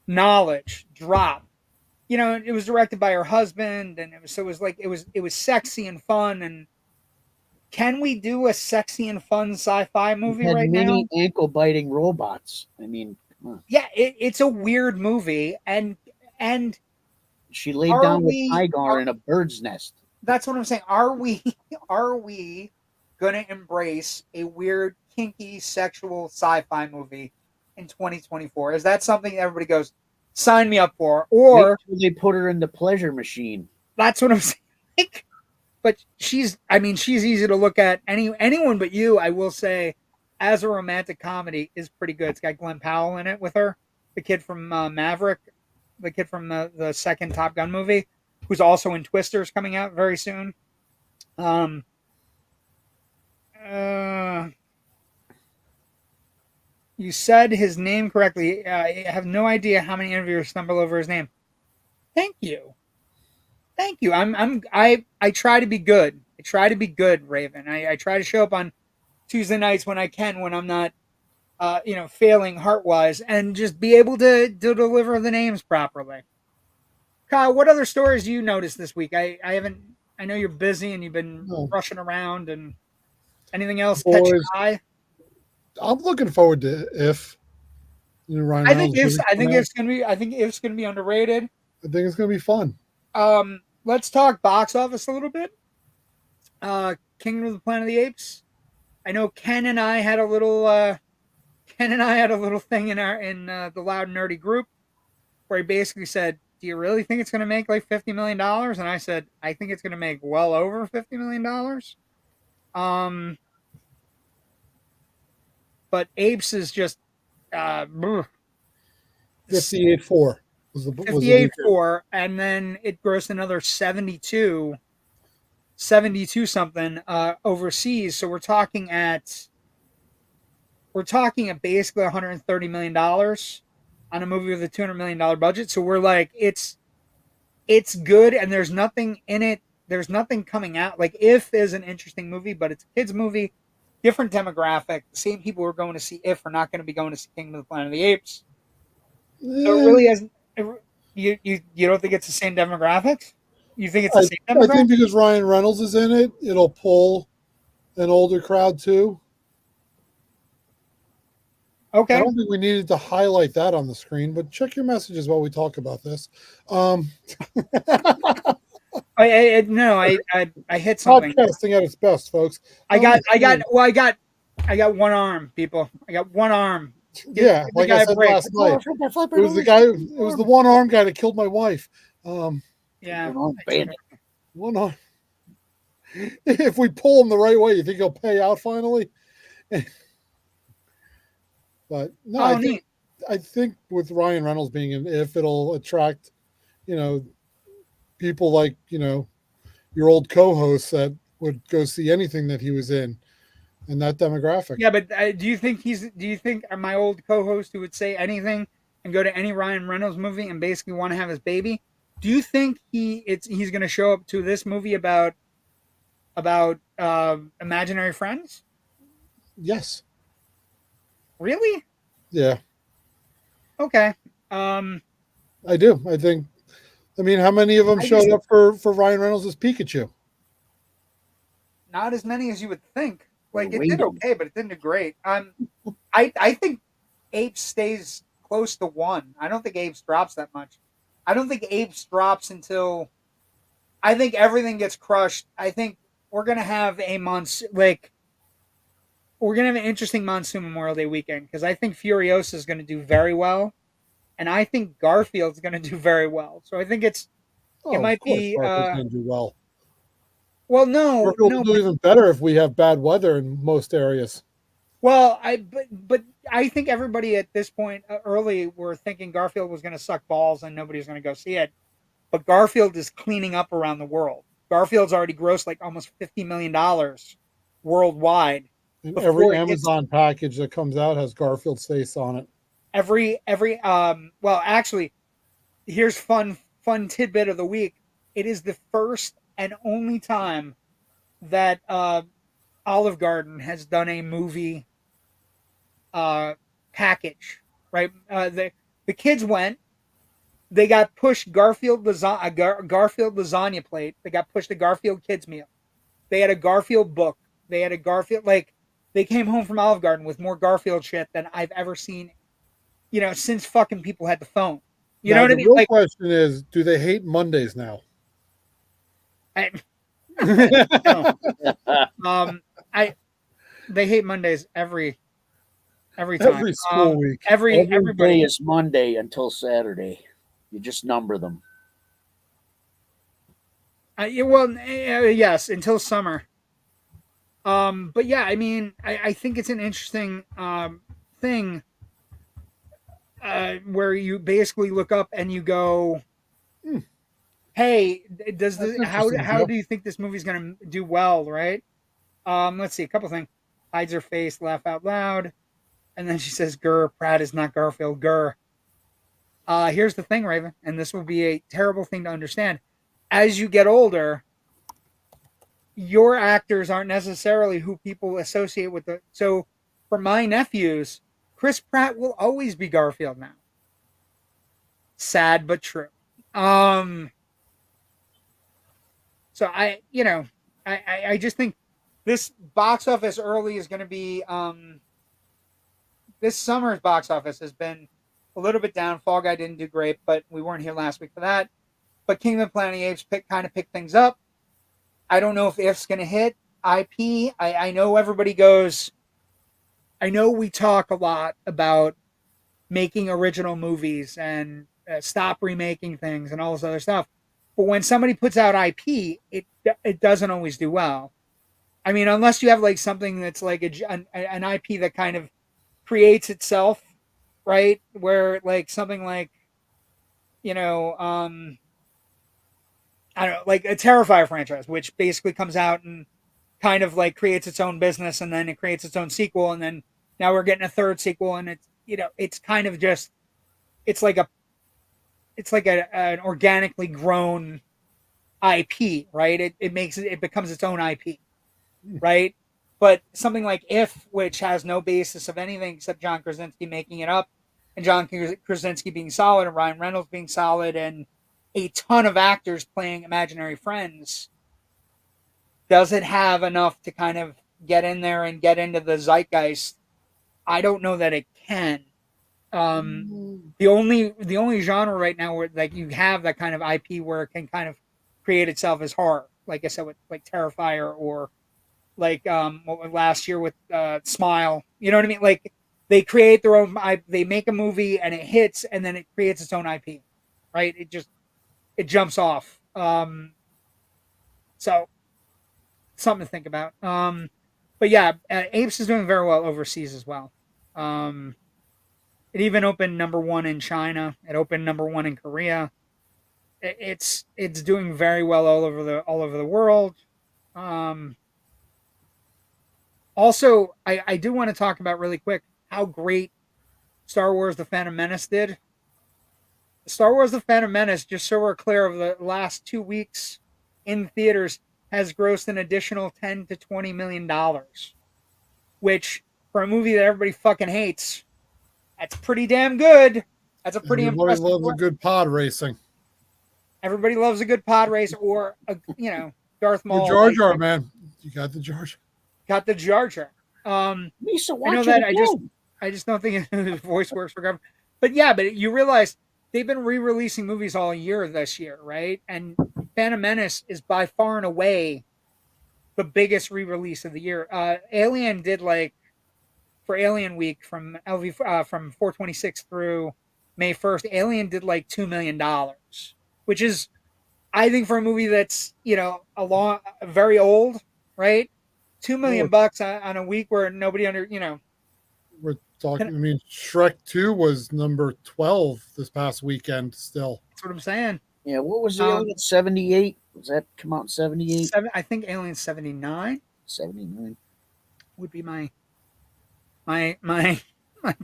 Knowledge drop. It was directed by her husband, and it was sexy and fun. And can we do a sexy and fun sci-fi You movie had right mini now? ankle biting robots. I mean, come on. Yeah, it's a weird movie, and She laid are down with we? Pygar in a bird's nest. That's what I'm saying. Are we? Are we gonna embrace a weird, kinky, sexual sci-fi movie in 2024? Is that something everybody goes, sign me up for? Wait Or till they put her in the pleasure machine. that's what I'm saying. Like, but I mean, she's easy to look at. Anyone but you, I will say, as a romantic comedy, is pretty good. It's got Glenn Powell in it with her, the kid from Maverick, the kid from the second Top Gun movie, who's also in Twisters coming out very soon. Um, uh, you said his name correctly. I have no idea how many interviewers stumble over his name. Thank you. Thank you. I try to be good. I try to be good, Raven. I try to show up on Tuesday nights when I can, when I'm not, failing heart wise, and just be able to deliver the names properly. Kyle, what other stories do you notice this week? I haven't. I know you're busy and you've been No. rushing around. And anything else catch your Boys, eye? I'm looking forward to if Ryan I think Reynolds it's. movie I think coming out. it's gonna be. I think it's gonna be underrated. I think it's gonna be fun. Let's talk box office a little bit. Kingdom of the Planet of the Apes. I know Ken and I had a little. Ken and I had a little thing in the Loud Nerdy group where he basically said, "Do you really think it's going to make like $50 million?" And I said, "I think it's going to make well over $50 million." But Apes is just 58.4 was the 58 weekend. 4, and then it grossed another 72 something overseas. So we're talking at basically $130 million on a movie with a $200 million budget. So we're like, it's good, and there's nothing in it. There's nothing coming out. Like, If is an interesting movie, but it's a kids movie, different demographic. The same people who are going to see If are not going to be going to see Kingdom of the Planet of the Apes. So it really hasn't. You don't think it's the same demographics? You think it's the same I think demographic? because Ryan Reynolds is in it, it'll pull an older crowd too. I Okay. don't think we needed to highlight that on the screen, but check your messages while we talk about this. No, I hit something. Podcasting at its best, folks. I got one arm, people. I got one arm. Yeah, Give the like I guy a said break. last night, it was the guy. It was the one arm guy that killed my wife. Yeah. Bandit. One arm. If we pull him the right way, you think he'll pay out finally? But no, Oh, neat. I think with Ryan Reynolds being in, if it'll attract, people like your old co-hosts that would go see anything that he was in that demographic. Yeah, but do you think my old co-host who would say anything and go to any Ryan Reynolds movie and basically want to have his baby? Do you think he's going to show up to this movie about imaginary friends? Yes. Really? Yeah. Okay. Um, I do. I think. I mean, how many of them I showed just up for Ryan Reynolds' Pikachu? not as many as you would think. We're Like it did waiting. okay, but it didn't do great. I think Apes stays close to one. I don't think Apes drops that much. I don't think Apes drops until I think everything gets crushed. I think we're gonna have a month like we're gonna have an interesting monsoon Memorial Day weekend because I think Furiosa is gonna do very well, and I think Garfield's gonna do very well. So I think it Oh, of might course, be Garfield's going to do well. well no Garfield will no do but even better if we have bad weather in most areas. well but I think everybody at this point early were thinking Garfield was gonna suck balls and nobody was gonna go see it, but Garfield is cleaning up around the world. Garfield's already grossed like almost $50 million worldwide And every before it hits Amazon package that comes out has Garfield's face on it. every well actually here's fun tidbit of the week. It is the first and only time that Olive Garden has done a movie package, right? The kids went. They got pushed Garfield lasagna plate. They got pushed a Garfield kids meal. They had a Garfield book. They had a Garfield like they came home from Olive Garden with more Garfield shit than I've ever seen. Since fucking people had the phone. You know Now, what I the mean? real Like, question is, do they hate Mondays now? I, no, um, I they hate Mondays every time. Every school week. Every day Everybody. is Monday until Saturday. You just number them. Yes, until summer. But yeah, I mean, I think it's an interesting thing where you basically look up and you go, Hmm, "Hey, does that's the interesting, how Joe. do you think this movie's going to do well?" Right? Let's see a couple things. Hides her face, laugh out loud, and then she says, "Grr, Pratt is not Garfield. Grr." Here's the thing, Raven, and this will be a terrible thing to understand. As you get older, your actors aren't necessarily who people associate with the. So, for my nephews, Chris Pratt will always be Garfield now. Sad but true. Um, so I just think this box office early is going to be this summer's box office has been a little bit down. Fall Guy didn't do great, but we weren't here last week for that. But Kingdom of Planet of the Apes kind of picked things up. I don't know if If's going to hit IP. I know everybody goes. I know we talk a lot about making original movies and stop remaking things and all this other stuff. But when somebody puts out IP, it doesn't always do well. I mean, unless you have like something that's like an IP that kind of creates itself, right? Where like something like you know, I don't know, like a Terrifier franchise, which basically comes out and kind of like creates its own business, and then it creates its own sequel, and then now we're getting a third sequel, and it's kind of just it's like a an organically grown IP, right? It becomes its own IP, right? But something like If, which has no basis of anything except John Krasinski making it up, and John Krasinski being solid, and Ryan Reynolds being solid, and a ton of actors playing imaginary friends, does it have enough to kind of get in there and get into the zeitgeist? I don't know that it can. Um, the only genre right now where like you have that kind of IP where it can kind of create itself as horror, like I said with like Terrifier or like last year with Smile. You know what I mean? Like they create their own. They make a movie and it hits, and then it creates its own IP, right? It jumps off. So something to think about. But yeah, Apes is doing very well overseas as well. Um, it even opened number one in China. It opened number one in Korea. It's doing very well all over the world. Um, Also, I do want to talk about really quick how great Star Wars: The Phantom Menace did. Star Wars: The Phantom Menace, just so we're clear, of the last 2 weeks in theaters, has grossed an additional $10 to $20 million, which for a movie that everybody fucking hates, that's pretty damn good. That's a pretty Everybody impressive loves a play. good pod racing. Everybody loves a good pod race or Darth Your Maul Jar Jar, man. You got the Jar Jar. got the Jar Jar. Lisa, I know watch it that again. I just don't think his voice works for government. But yeah, but you realize they've been re-releasing movies all year this year, right? And Phantom Menace is by far and away the biggest re-release of the year. Alien did like for Alien Week from from 4/26 through May 1st. Alien did like $2 million, which is I think for a movie that's very old, right? 2 million Well, bucks on a week where nobody we're talking. I mean, Shrek 2 was number 12 this past weekend. Still, that's what I'm saying. Yeah, what was Um, Alien 78? Was that come out in 78? I think Alien 79 79. would be my my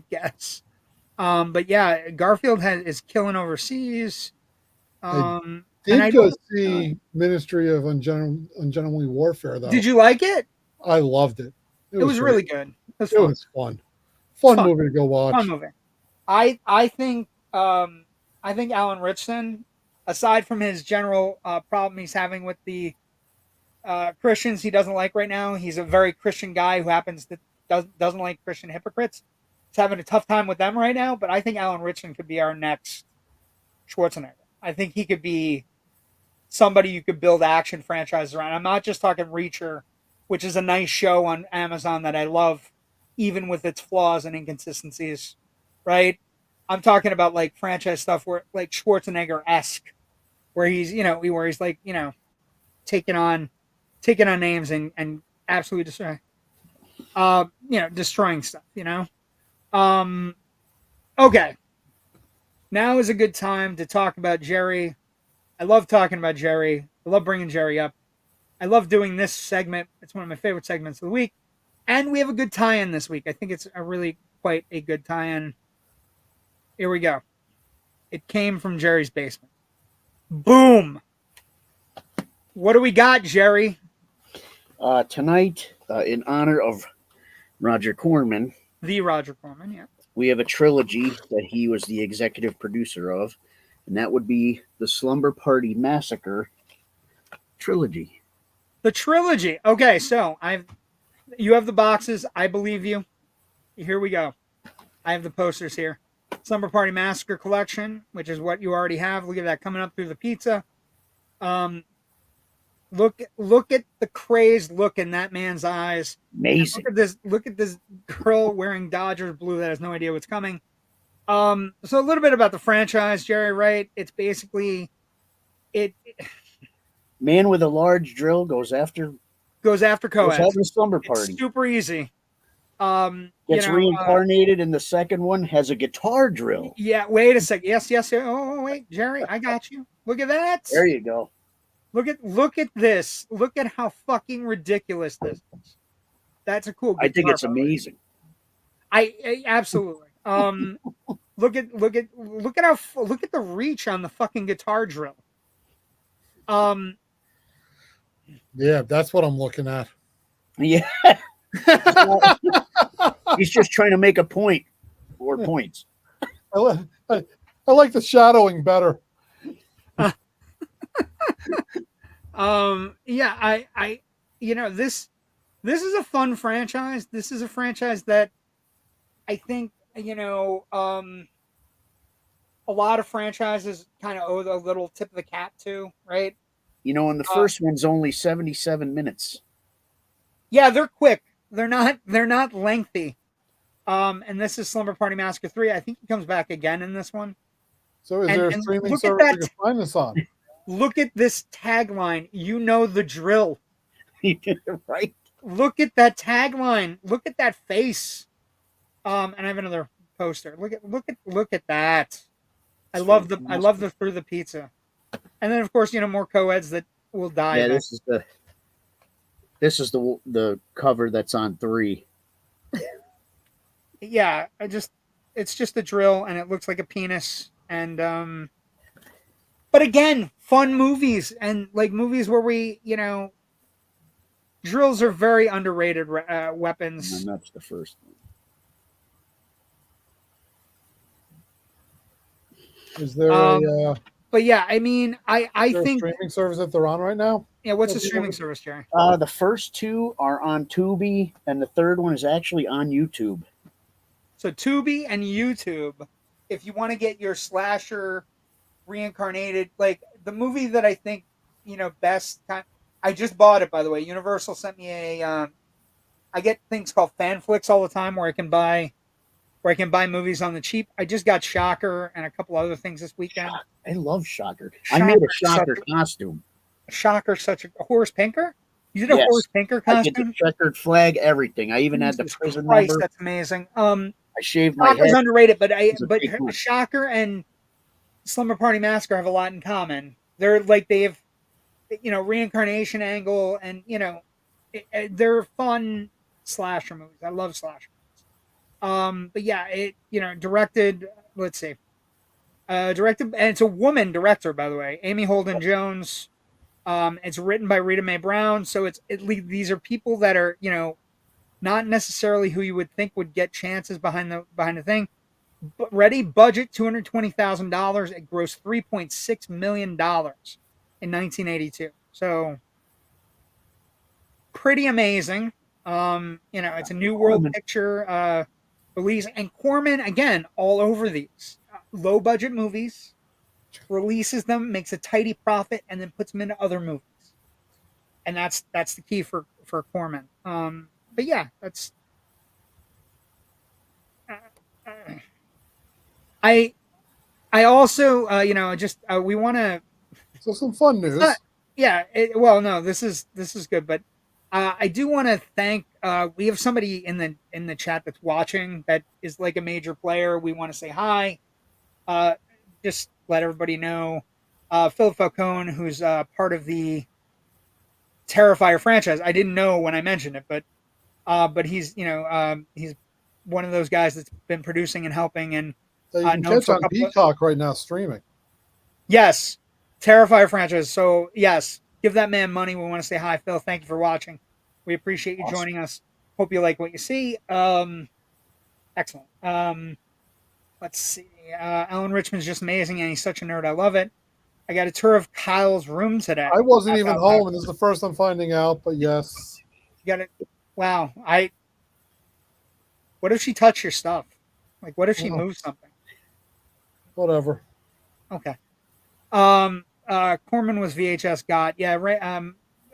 guess. But yeah, Garfield is killing overseas. I And did I go don't. see Ministry of Ungentlemanly Warfare though. Did you like it? I loved it. It was great. really good. It was It fun. was fun. Fun Fun. movie to go watch. Fun movie. I think Alan Ritchson, aside from his general problem he's having with the Christians he doesn't like right now, he's a very Christian guy who happens to doesn't like Christian hypocrites. He's having a tough time with them right now. But I think Alan Ritchson could be our next Schwarzenegger. I think he could be somebody you could build action franchises around. I'm not just talking Reacher, which is a nice show on Amazon that I love, even with its flaws and inconsistencies, right? I'm talking about like franchise stuff where like Schwarzenegger esque, where he's like taking on names and absolutely destroying stuff. Okay, now is a good time to talk about Jerry. I love talking about Jerry. I love bringing Jerry up. I love doing this segment. It's one of my favorite segments of the week. And we have a good tie-in this week. I think it's a really quite a good tie-in. Here we go. It came from Jerry's basement. Boom. What do we got, Jerry? Tonight, in honor of Roger Corman, The Roger Corman, yeah. we have a trilogy that he was the executive producer of, and that would be the Slumber Party Massacre trilogy. The trilogy. Okay, so you have the boxes. I believe you. Here we go. I have the posters here. Slumber Party Massacre Collection, which is what you already have. Look at that coming up through the pizza. Look at the crazed look in that man's eyes. Amazing. Look at this girl wearing Dodgers blue that has no idea what's coming. So a little bit about the franchise, Jerry, right? It's basically Man with a large drill goes after goes after goes co-eds. having a slumber party. It's super easy. Gets reincarnated in the second one, has a guitar drill. Yeah, wait a second. Yes. Oh, wait, Jerry, I got you. Look at that. There you go. Look at this. Look at how fucking ridiculous this is. That's a cool guitar. I think it's amazing. I absolutely. Look at the reach on the fucking guitar drill. Yeah, that's what I'm looking at. Yeah. He's just trying to make a point or points. I like the shadowing better. Yeah, I this is a fun franchise. This is a franchise that I think a lot of franchises kind of owe a little tip of the cap to, right? And the first one's only 77 minutes. Yeah, they're quick. They're not lengthy. And this is Slumber Party Massacre 3. I think he comes back again in this one. So is there a streaming service you can find this on? Look at this tagline. You know the drill. Right? Look at that tagline. Look at that face. And I have another poster. Look at that. I love the through the pizza. And then of course, more co-eds that will die. Yeah, this is the cover that's on 3. Yeah, it's just a drill and it looks like a penis and but again, fun movies and like movies where we, drills are very underrated weapons. And that's the first one. Is there Um, a but yeah, I mean, I there a think streaming service that they're on right now? yeah. What's the That streaming people- service, Jerry? The first two are on Tubi, and the third one is actually on YouTube. So Tubi and YouTube. If you want to get your slasher reincarnated, like the movie that I think best. I just bought it, by the way. Universal sent me a. I get things called FanFlix all the time where I can buy movies on the cheap. I just got Shocker and a couple other things this weekend. I love Shocker. I made a Shocker such costume. Shocker, such a Horace Pinker. You did a Yes. Horace Pinker I did the costume. checkered flag, everything. I even had the Jesus prison Christ, number. that's amazing. I shaved my Shocker's head. underrated, but It was a fake one. Shocker and Slumber Party Massacre have a lot in common. They're like they have, reincarnation angle, and they're fun slasher movies. I love slasher movies. But yeah, it directed. Let's see, directed, and it's a woman director, by the way, Amy Holden Jones. It's written by Rita Mae Brown, so these are people that are not necessarily who you would think would get chances behind the thing. But ready budget $220,000. It grossed $3.6 million in 1982. So pretty amazing. It's a new world picture release, and Corman again all over these low budget movies, releases them, makes a tidy profit, and then puts them into other movies. And that's the key for Corman. But yeah, that's. I also just we want to. So some fun news. Yeah. Well, no, this is good, but I do want to thank. We have somebody in the chat that's watching that is like a major player. We want to say hi. Just let everybody know. Phil Falcone, who's part of the Terrifier franchise. I didn't know when I mentioned it, but he's he's one of those guys that's been producing and helping, and that you can catch on Peacock right now streaming. Yes, Terrifier franchise. So yes, give that man money. We want to say hi, Phil. Thank you for watching. We appreciate you joining us. Hope you like what you see. Excellent. Let's see. Alan Richmond's just amazing, and he's such a nerd. I love it. I got a tour of Kyle's room today. I wasn't even home, and this is the first I'm finding out, but yes. You got it. Wow. What if she touched your stuff? Like, what if she moved something? Whatever. Okay. Corman was VHS God. Yeah,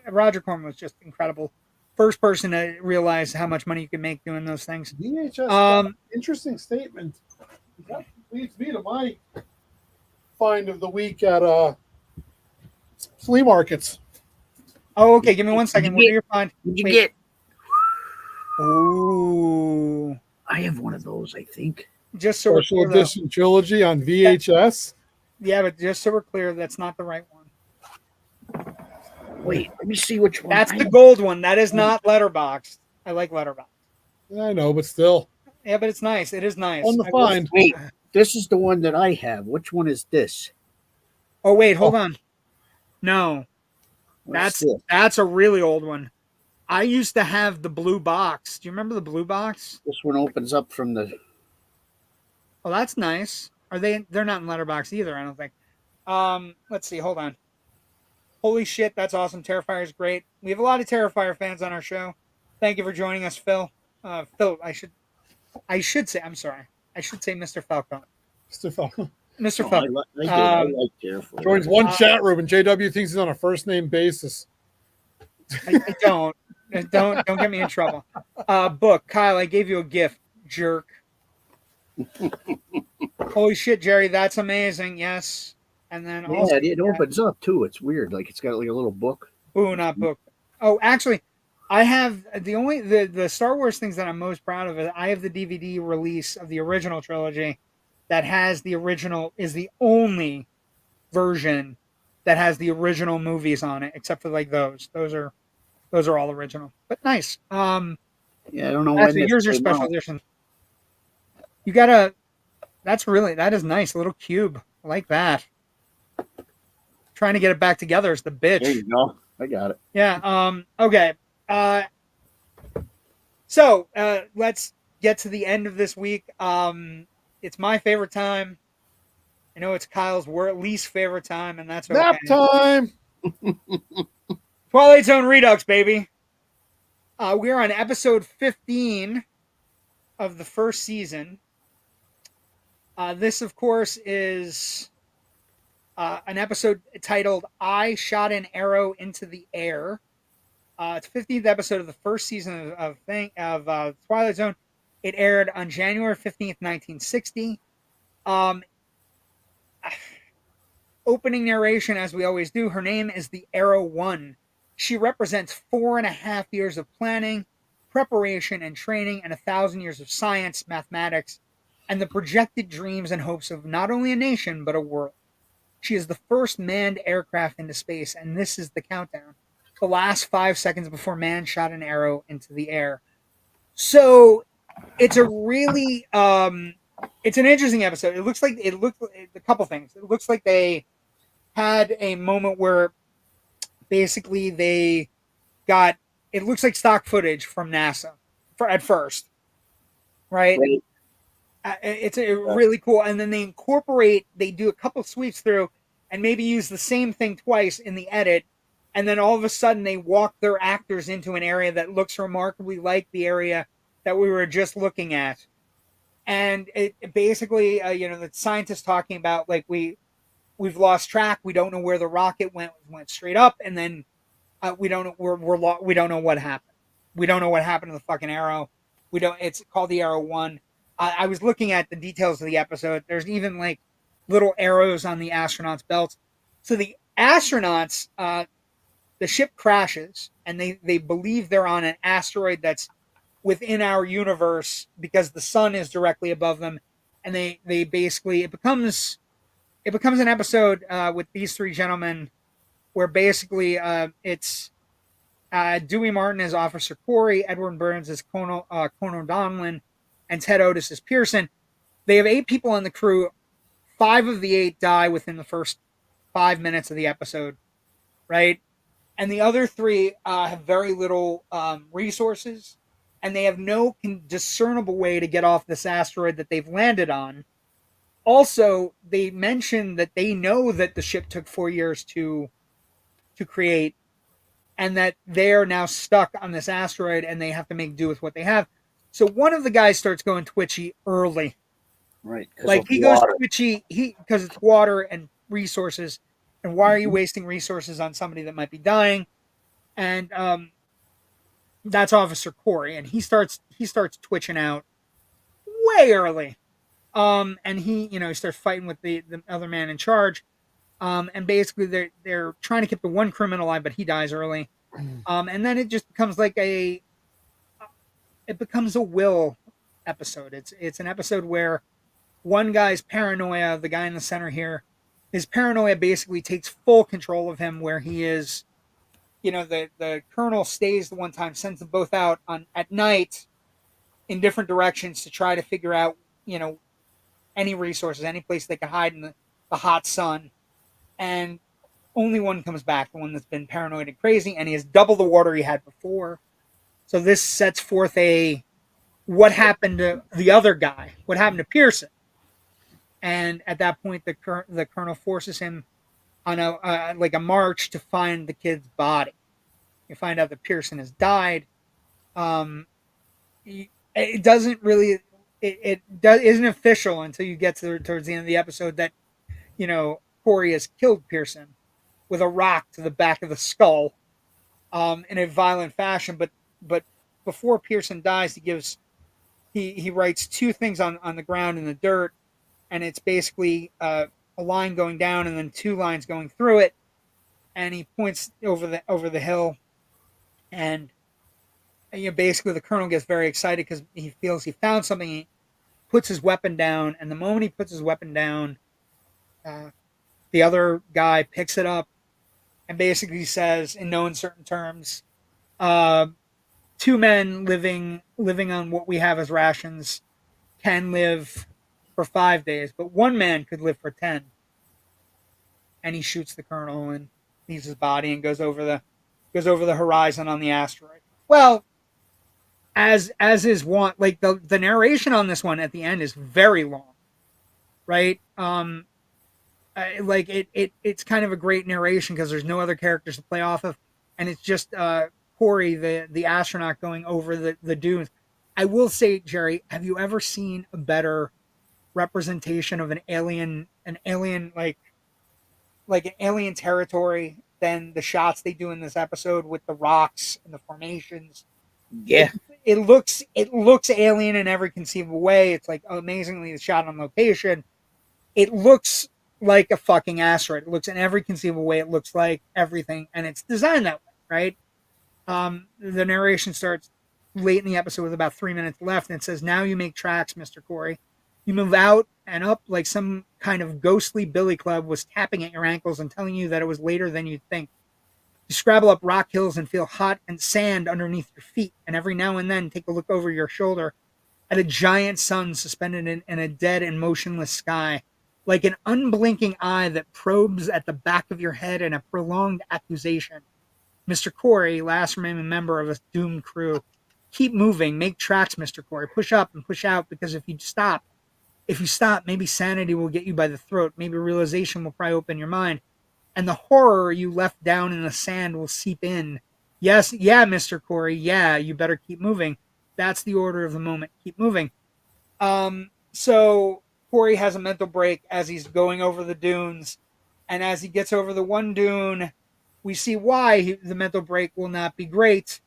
Roger Corman was just incredible. First person to realize how much money you can make doing those things. VHS. Interesting statement. That leads me to my find of the week at flea markets. Oh, okay. Give me 1 second. What do you find? What'd you get? Ooh. I have one of those, I think. Just so Special edition trilogy on VHS. Yeah, but just so we're clear, that's not the right one. Wait, let me see which one. That's the gold one. That is not letterboxed. I like letterboxed. I know, but still. Yeah, but it's nice. It is nice. On the find. Wait, this is the one that I have. Which one is this? Oh wait, hold on. No, What's that's a really old one. I used to have the blue box. Do you remember the blue box? This one opens up from the. Oh, that's nice. They're not in letterbox either, I don't think. Let's see. Hold on. Holy shit, that's awesome. Terrifier is great. We have a lot of Terrifier fans on our show. Thank you for joining us, Phil. Phil, I should say. I'm sorry. I should say Mr. Falcone. Mr. Falcone. Mr. Oh, Falcone. I like Terrifier. Joins one chat room, and JW thinks he's on a first name basis. I don't. Don't get me in trouble. Book, Kyle, I gave you a gift, jerk. Holy shit, Jerry, that's amazing. Yes. And then also, it opens up too. It's weird. Like it's got like a little book. Ooh, not book. Oh, actually, I have the Star Wars things that I'm most proud of. I have the DVD release of the original trilogy that has the only version that has the original movies on it, except for like those. Those are all original. But nice. Yeah, I don't know Actually, when here's your special edition. You got that is nice. A little cube. I like that. Trying to get it back together is the bitch. There you go. I got it. Yeah. Okay. So let's get to the end of this week. It's my favorite time. I know it's Kyle's least favorite time, and that's okay. Nap time. Twilight Zone Redux, baby. We're on episode 15 of the first season. This, of course, is an episode titled "I Shot an Arrow into the Air." It's the 15th episode of the first season of Twilight Zone. It aired on January 15th, 1960. Opening narration, as we always do. Her name is the Arrow One. She represents 4.5 years of planning, preparation, and training, and 1,000 years of science, mathematics, and the projected dreams and hopes of not only a nation, but a world. She is the first manned aircraft into space, and this is the countdown. The last 5 seconds before man shot an arrow into the air. So it's a really it's an interesting episode. It looks a couple things. It looks like they had a moment where basically they got, it looks like stock footage from NASA at first, right? It's really cool, and then they do a couple sweeps through and maybe use the same thing twice in the edit, and then all of a sudden they walk their actors into an area that looks remarkably like the area that we were just looking at. And it basically, the scientists talking about, like, we've lost track. We don't know where the rocket went straight up, and then we don't know we don't know what happened. We don't know what happened to the fucking arrow. We don't. It's called the Arrow One. I was looking at the details of the episode. There's even like little arrows on the astronauts' belts. So the astronauts, the ship crashes, and they believe they're on an asteroid that's within our universe because the sun is directly above them, and they basically it becomes an episode with these three gentlemen where basically it's Dewey Martin as Officer Corey, Edward Burns as Conan Donlin, and Ted Otis as Pearson. They have 8 people on the crew. 5 of the 8 die within the first 5 minutes of the episode, right? And the other 3 have very little resources, and they have no discernible way to get off this asteroid that they've landed on. Also, they mention that they know that the ship took 4 years to create, and that they are now stuck on this asteroid and they have to make do with what they have. So one of the guys starts going twitchy early. Right. Like he goes twitchy because it's water and resources. And why are you wasting resources on somebody that might be dying? And that's Officer Corey, and he starts twitching out way early. And he starts fighting with the other man in charge. And basically they're trying to keep the one criminal alive, but he dies early. And then it just becomes like it becomes a Will episode. It's an episode where one guy's paranoia, the guy in the center here, his paranoia basically takes full control of him, where he is, the colonel stays the one time, sends them both out at night in different directions to try to figure out, any resources, any place they can hide in the hot sun. And only one comes back, the one that's been paranoid and crazy, and he has double the water he had before. So this sets forth what happened to the other guy, what happened to Pearson. And at that point, the colonel forces him on a march to find the kid's body. You find out that Pearson has died. It doesn't really, isn't official until you get towards the end of the episode that, Corey has killed Pearson with a rock to the back of the skull, in a violent fashion. But before Pearson dies, he writes 2 things on the ground in the dirt, and it's basically a line going down and then 2 lines going through it, and he points over the hill, and basically the colonel gets very excited because he feels he found something. He puts his weapon down, and the moment he puts his weapon down, the other guy picks it up and basically says, in no uncertain terms, 2 men living on what we have as rations can live for 5 days, but 1 man could live for 10. And he shoots the colonel and leaves his body and goes over the horizon on the asteroid. Well, as is want, like the narration on this one at the end is very long, right? Like it's kind of a great narration because there's no other characters to play off of, and it's just Corey, the astronaut, going over the dunes. I will say, Jerry, have you ever seen a better representation of an alien like an alien territory than the shots they do in this episode with the rocks and the formations? It Yeah. it looks alien in every conceivable way. It's like amazingly shot on location. It looks like a fucking asteroid. It looks in every conceivable way. It looks like everything, and it's designed that way, right? The narration starts late in the episode with about 3 minutes left, and it says, "Now you make tracks, Mister Corey. You move out and up like some kind of ghostly billy club was tapping at your ankles and telling you that it was later than you'd think. You scrabble up rock hills and feel hot and sand underneath your feet, and every now and then take a look over your shoulder at a giant sun suspended in a dead and motionless sky, like an unblinking eye that probes at the back of your head in a prolonged accusation. Mr. Corey, last remaining member of a doomed crew, keep moving, make tracks, Mr. Corey. Push up and push out, because if you stop, maybe sanity will get you by the throat. Maybe realization will pry open your mind, and the horror you left down in the sand will seep in. Yes, yeah, Mr. Corey, yeah, you better keep moving. That's the order of the moment. Keep moving." So Corey has a mental break as he's going over the dunes, and as he gets over the one dune, we see why the mental break will not be great.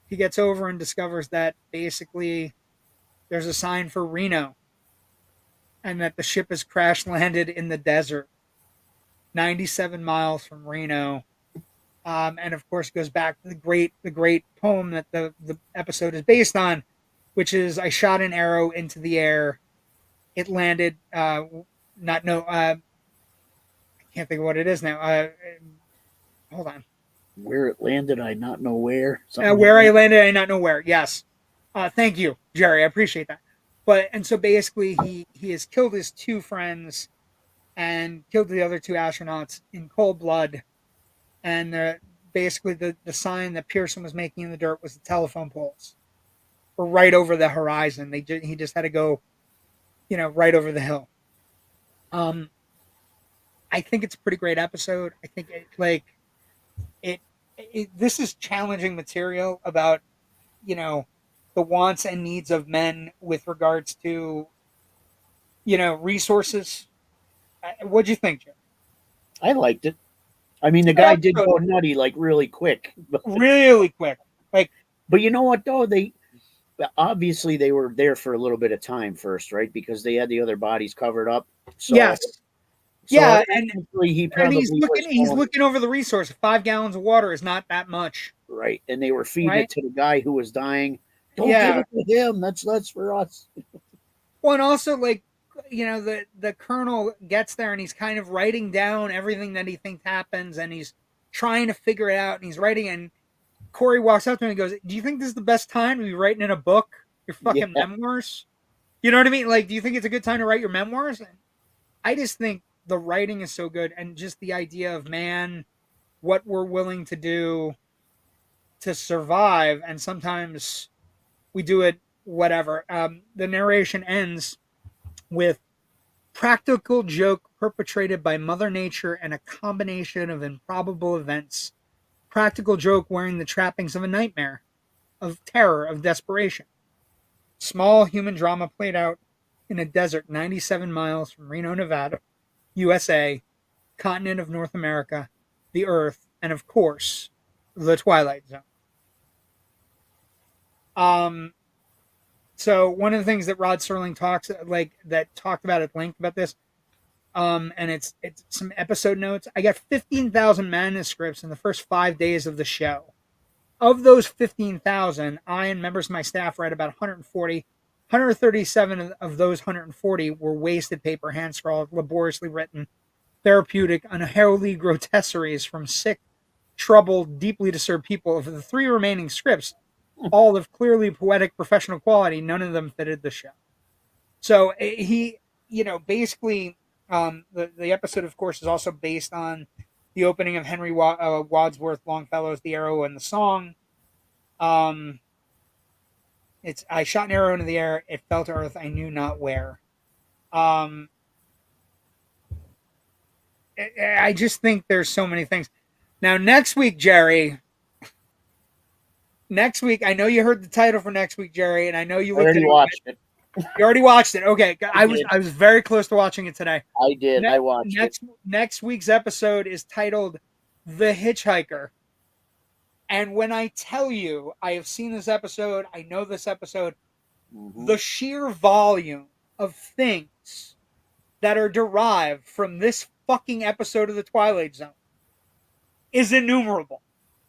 He gets over and discovers that basically there's a sign for Reno, and that the ship has crash landed in the desert, 97 miles from Reno. And of course, goes back to the great poem that the episode is based on, which is, "I shot an arrow into the air. It landed, not no, I can't think of what it is now. Hold on. Where it landed, I not know where. Something like Where I that. landed, I not know where." Yes. Thank you, Jerry. I appreciate that. But and so basically, he has killed his two friends and killed the other two astronauts in cold blood. And basically, the sign that Pearson was making in the dirt was the telephone poles were right over the horizon. He just had to go, right over the hill. Um, I think it's a pretty great episode. I think it, this is challenging material about you know the wants and needs of men with regards to resources. What'd you think, Jim? I liked it. I mean, the Good guy did episode, go nutty like really quick. really quick. Like, But you know what though? They obviously they were there for a little bit of time first, right? Because they had the other bodies covered up. So yes, so yeah, eventually he and he's probably looking was he's going looking over the resource. 5 gallons of water is not that much, right, and they were feeding right? it to the guy who was dying. Don't give Yeah. it to him. That's for us. Well, and also like the colonel gets there and he's kind of writing down everything that he thinks happens, and he's trying to figure it out, and he's writing. And Corey walks up to him and goes, "Do you think this is the best time to be writing in a book? Your Yeah, fucking memoirs? You know what I mean? Like, do you think it's a good time to write your memoirs?" And I just think the writing is so good, and just the idea of man, what we're willing to do to survive, and sometimes we do it whatever. The narration ends with practical joke perpetrated by Mother Nature and a combination of improbable events. Practical joke wearing the trappings of a nightmare, of terror, of desperation. Small human drama played out in a desert 97 miles from Reno, Nevada, USA, continent of North America, the Earth, and of course, the Twilight Zone. Um, so one of the things that Rod Serling talked about at length about this, and it's some episode notes. I got 15,000 manuscripts in the first 5 days of the show. Of those 15,000, I and members of my staff read about 140. 137 of those 140 were wasted paper, hand scrawled, laboriously written, therapeutic, unheralded grotesqueries from sick, troubled, deeply disturbed people. Of the three remaining scripts, all of clearly poetic professional quality, none of them fitted the show. So he, basically, the episode, of course, is also based on the opening of Henry Wadsworth Longfellow's "The Arrow and the Song." Um, it's "I shot an arrow into the air. It fell to earth. I knew not where." Um, I just think there's so many things. Now, next week, Jerry. Next week, I know you heard the title for next week, Jerry, and I know you I looked at already it. watched it. You already watched it. Okay, I did. I was very close to watching it today. I did. I watched Next week's episode is titled "The Hitchhiker," and when I tell you I have seen this episode, I know this episode. it. The sheer volume of things that are derived from this fucking episode of the Twilight Zone is innumerable.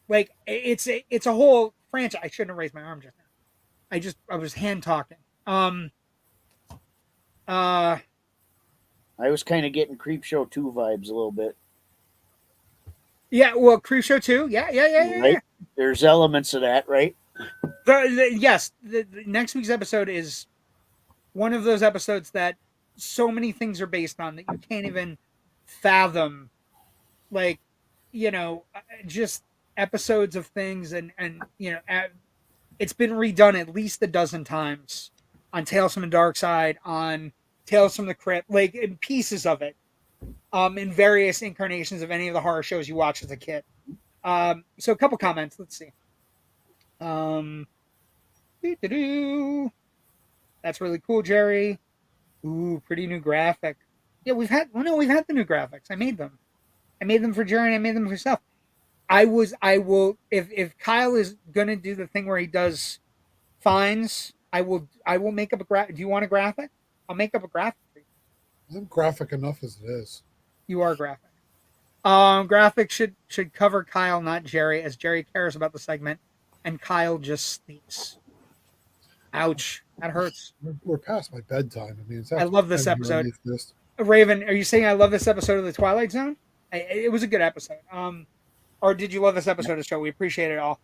Like it's a whole franchise. I shouldn't have raised my arm just now. I was hand talking. I was kind of getting Creepshow 2 vibes a little bit. Yeah, well, Creepshow 2. Yeah. Right? There's elements of that, right? Yes, the next week's episode is one of those episodes that so many things are based on that you can't even fathom. Like, just episodes of things, and it's been redone at least a dozen times on Tales from the Dark Side, on Tales from the Crypt, like in pieces of it, in various incarnations of any of the horror shows you watched as a kid. So a couple comments. Let's see. That's really cool, Jerry. Ooh, pretty new graphic. Yeah, we've had the new graphics. I made them. I made them for Jerry and I made them for myself. I will if Kyle is gonna do the thing where he does fines, I will make up a graphic. Do you want a graphic? I'll make up a graphic for you. I'm graphic enough as it is. You are graphic. Graphic should cover Kyle, not Jerry, as Jerry cares about the segment, and Kyle just sleeps. Ouch, that hurts. We're past my bedtime. I mean, I love this episode. Raven, are you saying I love this episode of the Twilight Zone? It was a good episode. Or did you love this episode of the show? We appreciate it all.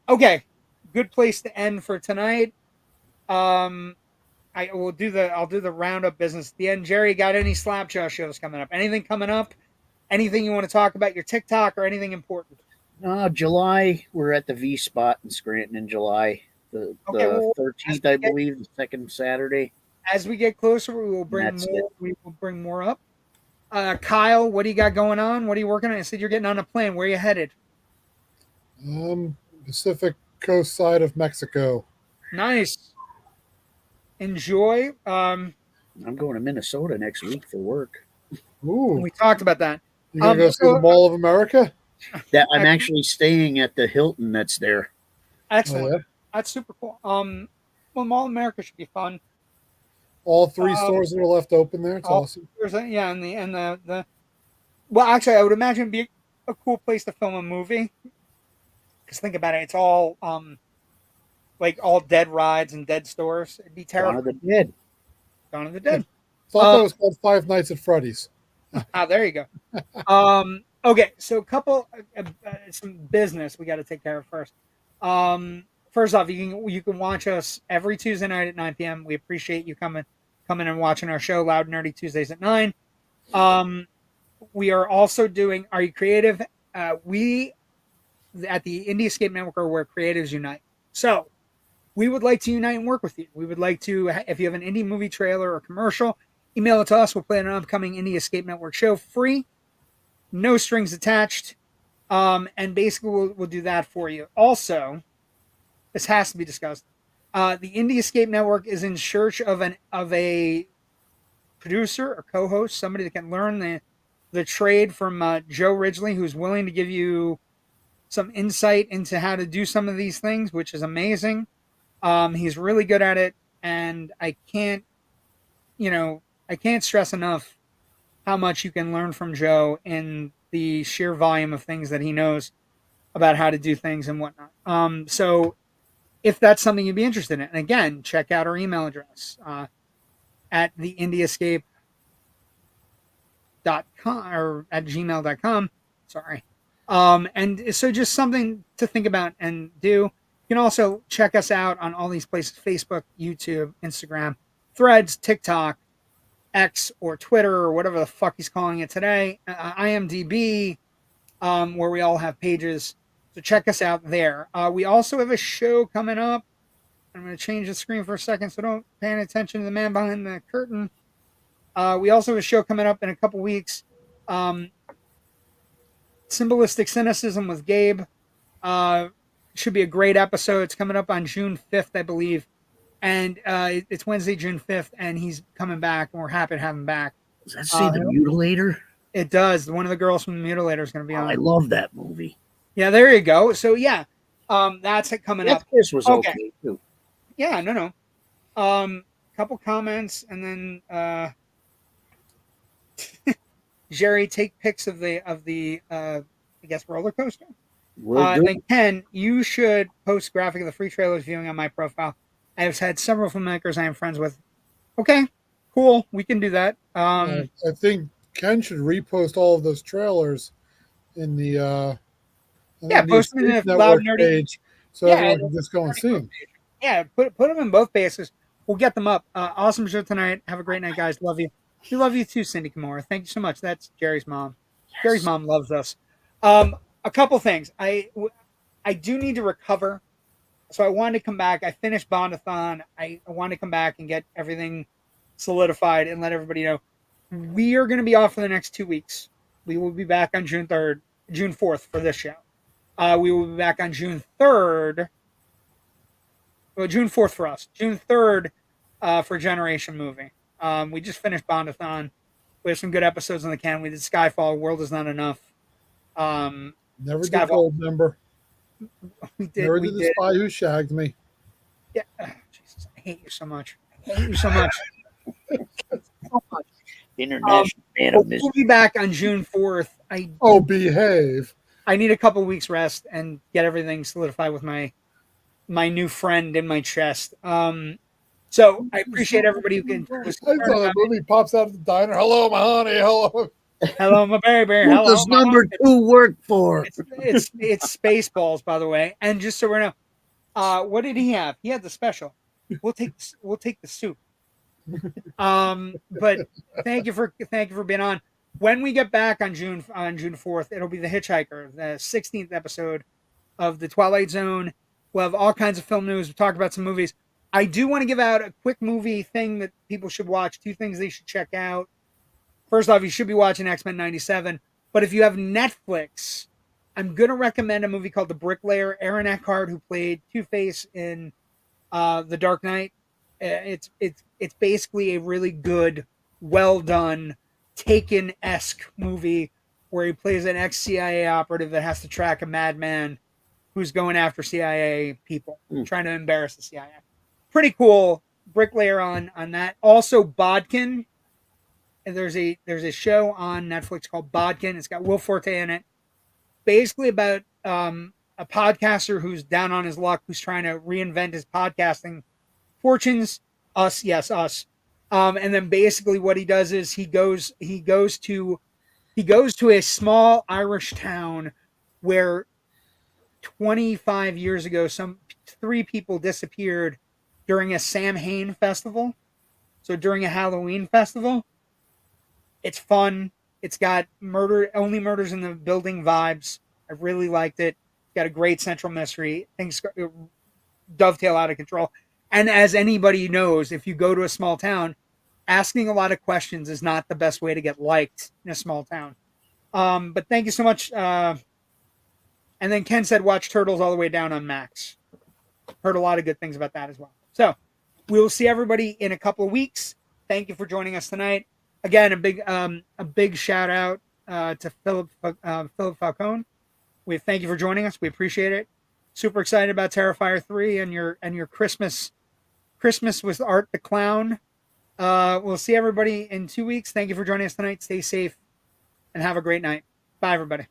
Okay, good place to end for tonight. I'll do the roundup business at the end. Jerry, got any Slapjaw shows coming up? Anything coming up? Anything you want to talk about? Your TikTok or anything important? July, we're at the V Spot in Scranton in July. The 13th, I believe, the second Saturday. As we get closer, we will bring more. We will bring more up. Kyle, what do you got going on? What are you working on? You said you're getting on a plane. Where are you headed? Pacific coast side of Mexico. Nice. Enjoy. I'm going to Minnesota next week for work. Ooh. We talked about that. You gonna go see the Mall of America? That I'm actually staying at the Hilton that's there. Excellent. Oh, yeah? That's super cool. Well, Mall of America should be fun. All three stores that are left open there. It's awesome. Yeah, and the well, actually, I would imagine it'd be a cool place to film a movie. Because think about it, it's all like all dead rides and dead stores. It'd be terrible. Dawn of the Dead. Dawn of the Dead. Thought that was called Five Nights at Freddy's. There you go. Okay, so a couple some business we got to take care of first. First off, you can watch us every Tuesday night at 9 p.m. We appreciate you coming and watching our show, Loud Nerdy Tuesdays at 9. We are also doing Are You Creative? We at the Indie Escape Network are where creatives unite. So we would like to unite and work with you. We would like to, if you have an indie movie trailer or commercial, email it to us. We'll play an upcoming Indie Escape Network show free, no strings attached, and basically we'll do that for you. Also, this has to be discussed. The Indie Escape Network is in search of a producer or co-host, somebody that can learn the trade from Joe Ridgely, who's willing to give you some insight into how to do some of these things, which is amazing. He's really good at it, and I can't stress enough how much you can learn from Joe in the sheer volume of things that he knows about how to do things and whatnot. So if that's something you'd be interested in, and again, check out our email address at theindiescape.com or at gmail.com. Sorry. And so just something to think about and do. You can also check us out on all these places: Facebook, YouTube, Instagram, Threads, TikTok, X, or Twitter, or whatever the fuck he's calling it today, IMDb, where we all have pages. So check us out there. We also have a show coming up. I'm going to change the screen for a second, so don't pay any attention to the man behind the curtain. We also have a show coming up in a couple weeks Um, Symbolistic Cynicism with Gabe. Should be a great episode. It's coming up on June 5th, I believe. And it's Wednesday, June 5th, and he's coming back, and we're happy to have him back. Does that say The Mutilator? It does. One of the girls from The Mutilator is going to be on. I love that movie. Yeah, there you go. So, yeah, that's it coming up. This was okay, too. Yeah, no. Couple comments, and then Jerry, take pics of the I guess roller coaster. And then Ken, you should post graphic of the free trailers viewing on my profile. I have had several filmmakers I am friends with. Okay, cool. We can do that. I think Ken should repost all of those trailers in the post them in the Loud Nerdy page, so everyone can just go and see them. Yeah, put them in both bases. We'll get them up. Awesome show tonight. Have a great night, guys. Love you. We love you too, Cindy Kamora. Thank you so much. That's Jerry's mom. Yes. Jerry's mom loves us. A couple things. I do need to recover. So I wanted to come back. I finished Bondathon. I wanted to come back and get everything solidified and let everybody know. We are going to be off for the next 2 weeks. We will be back on June 4th for this show. We will be back on June 3rd. Well, June 4th for us. June 3rd for Generation Movie. We just finished Bondathon. We have some good episodes in the can. We did Skyfall. World is Not Enough. Never did Goldmember. Never did The Spy Who Shagged Me. Yeah. Jesus, I hate you so much. I hate you so much. So much. International man of We'll be back on June 4th. Behave. I need a couple weeks rest and get everything solidified with my new friend in my chest. So I appreciate everybody who can. I saw the movie pops out of the diner. Hello, my honey. Hello. Hello, my baby. What does number 2 work for? It's Spaceballs, by the way. And just so we know, what did he have? He had the special. We'll take the soup. But thank you for being on. When we get back on June 4th, it'll be The Hitchhiker, the 16th episode of the Twilight Zone. We'll have all kinds of film news. We'll talk about some movies. I do want to give out a quick movie thing that people should watch. 2 things they should check out. First off, you should be watching X-Men 97. But if you have Netflix, I'm going to recommend a movie called The Bricklayer. Aaron Eckhart, who played Two-Face in The Dark Knight. It's basically a really good, well-done, Taken-esque movie where he plays an ex-CIA operative that has to track a madman who's going after CIA people, trying to embarrass the CIA. Pretty cool. Bricklayer on that. Also, Bodkin. And there's a show on Netflix called Bodkin. It's got Will Forte in it. Basically about a podcaster who's down on his luck, who's trying to reinvent his podcasting fortunes. Us. And then basically what he does is he goes to a small Irish town where 25 years ago, 3 people disappeared during a Samhain festival. So during a Halloween festival. It's fun. It's got only murders in the building vibes. I really liked it. It's got a great central mystery. Things dovetail out of control. And as anybody knows, if you go to a small town, asking a lot of questions is not the best way to get liked in a small town. But thank you so much. And then Ken said, watch Turtles all the way down on Max. Heard a lot of good things about that as well. So we'll see everybody in a couple of weeks. Thank you for joining us tonight. Again, a big shout out to Philip Falcone. We thank you for joining us. We appreciate it. Super excited about Terrifier 3 and your Christmas with Art the Clown. We'll see everybody in 2 weeks. Thank you for joining us tonight. Stay safe and have a great night. Bye, everybody.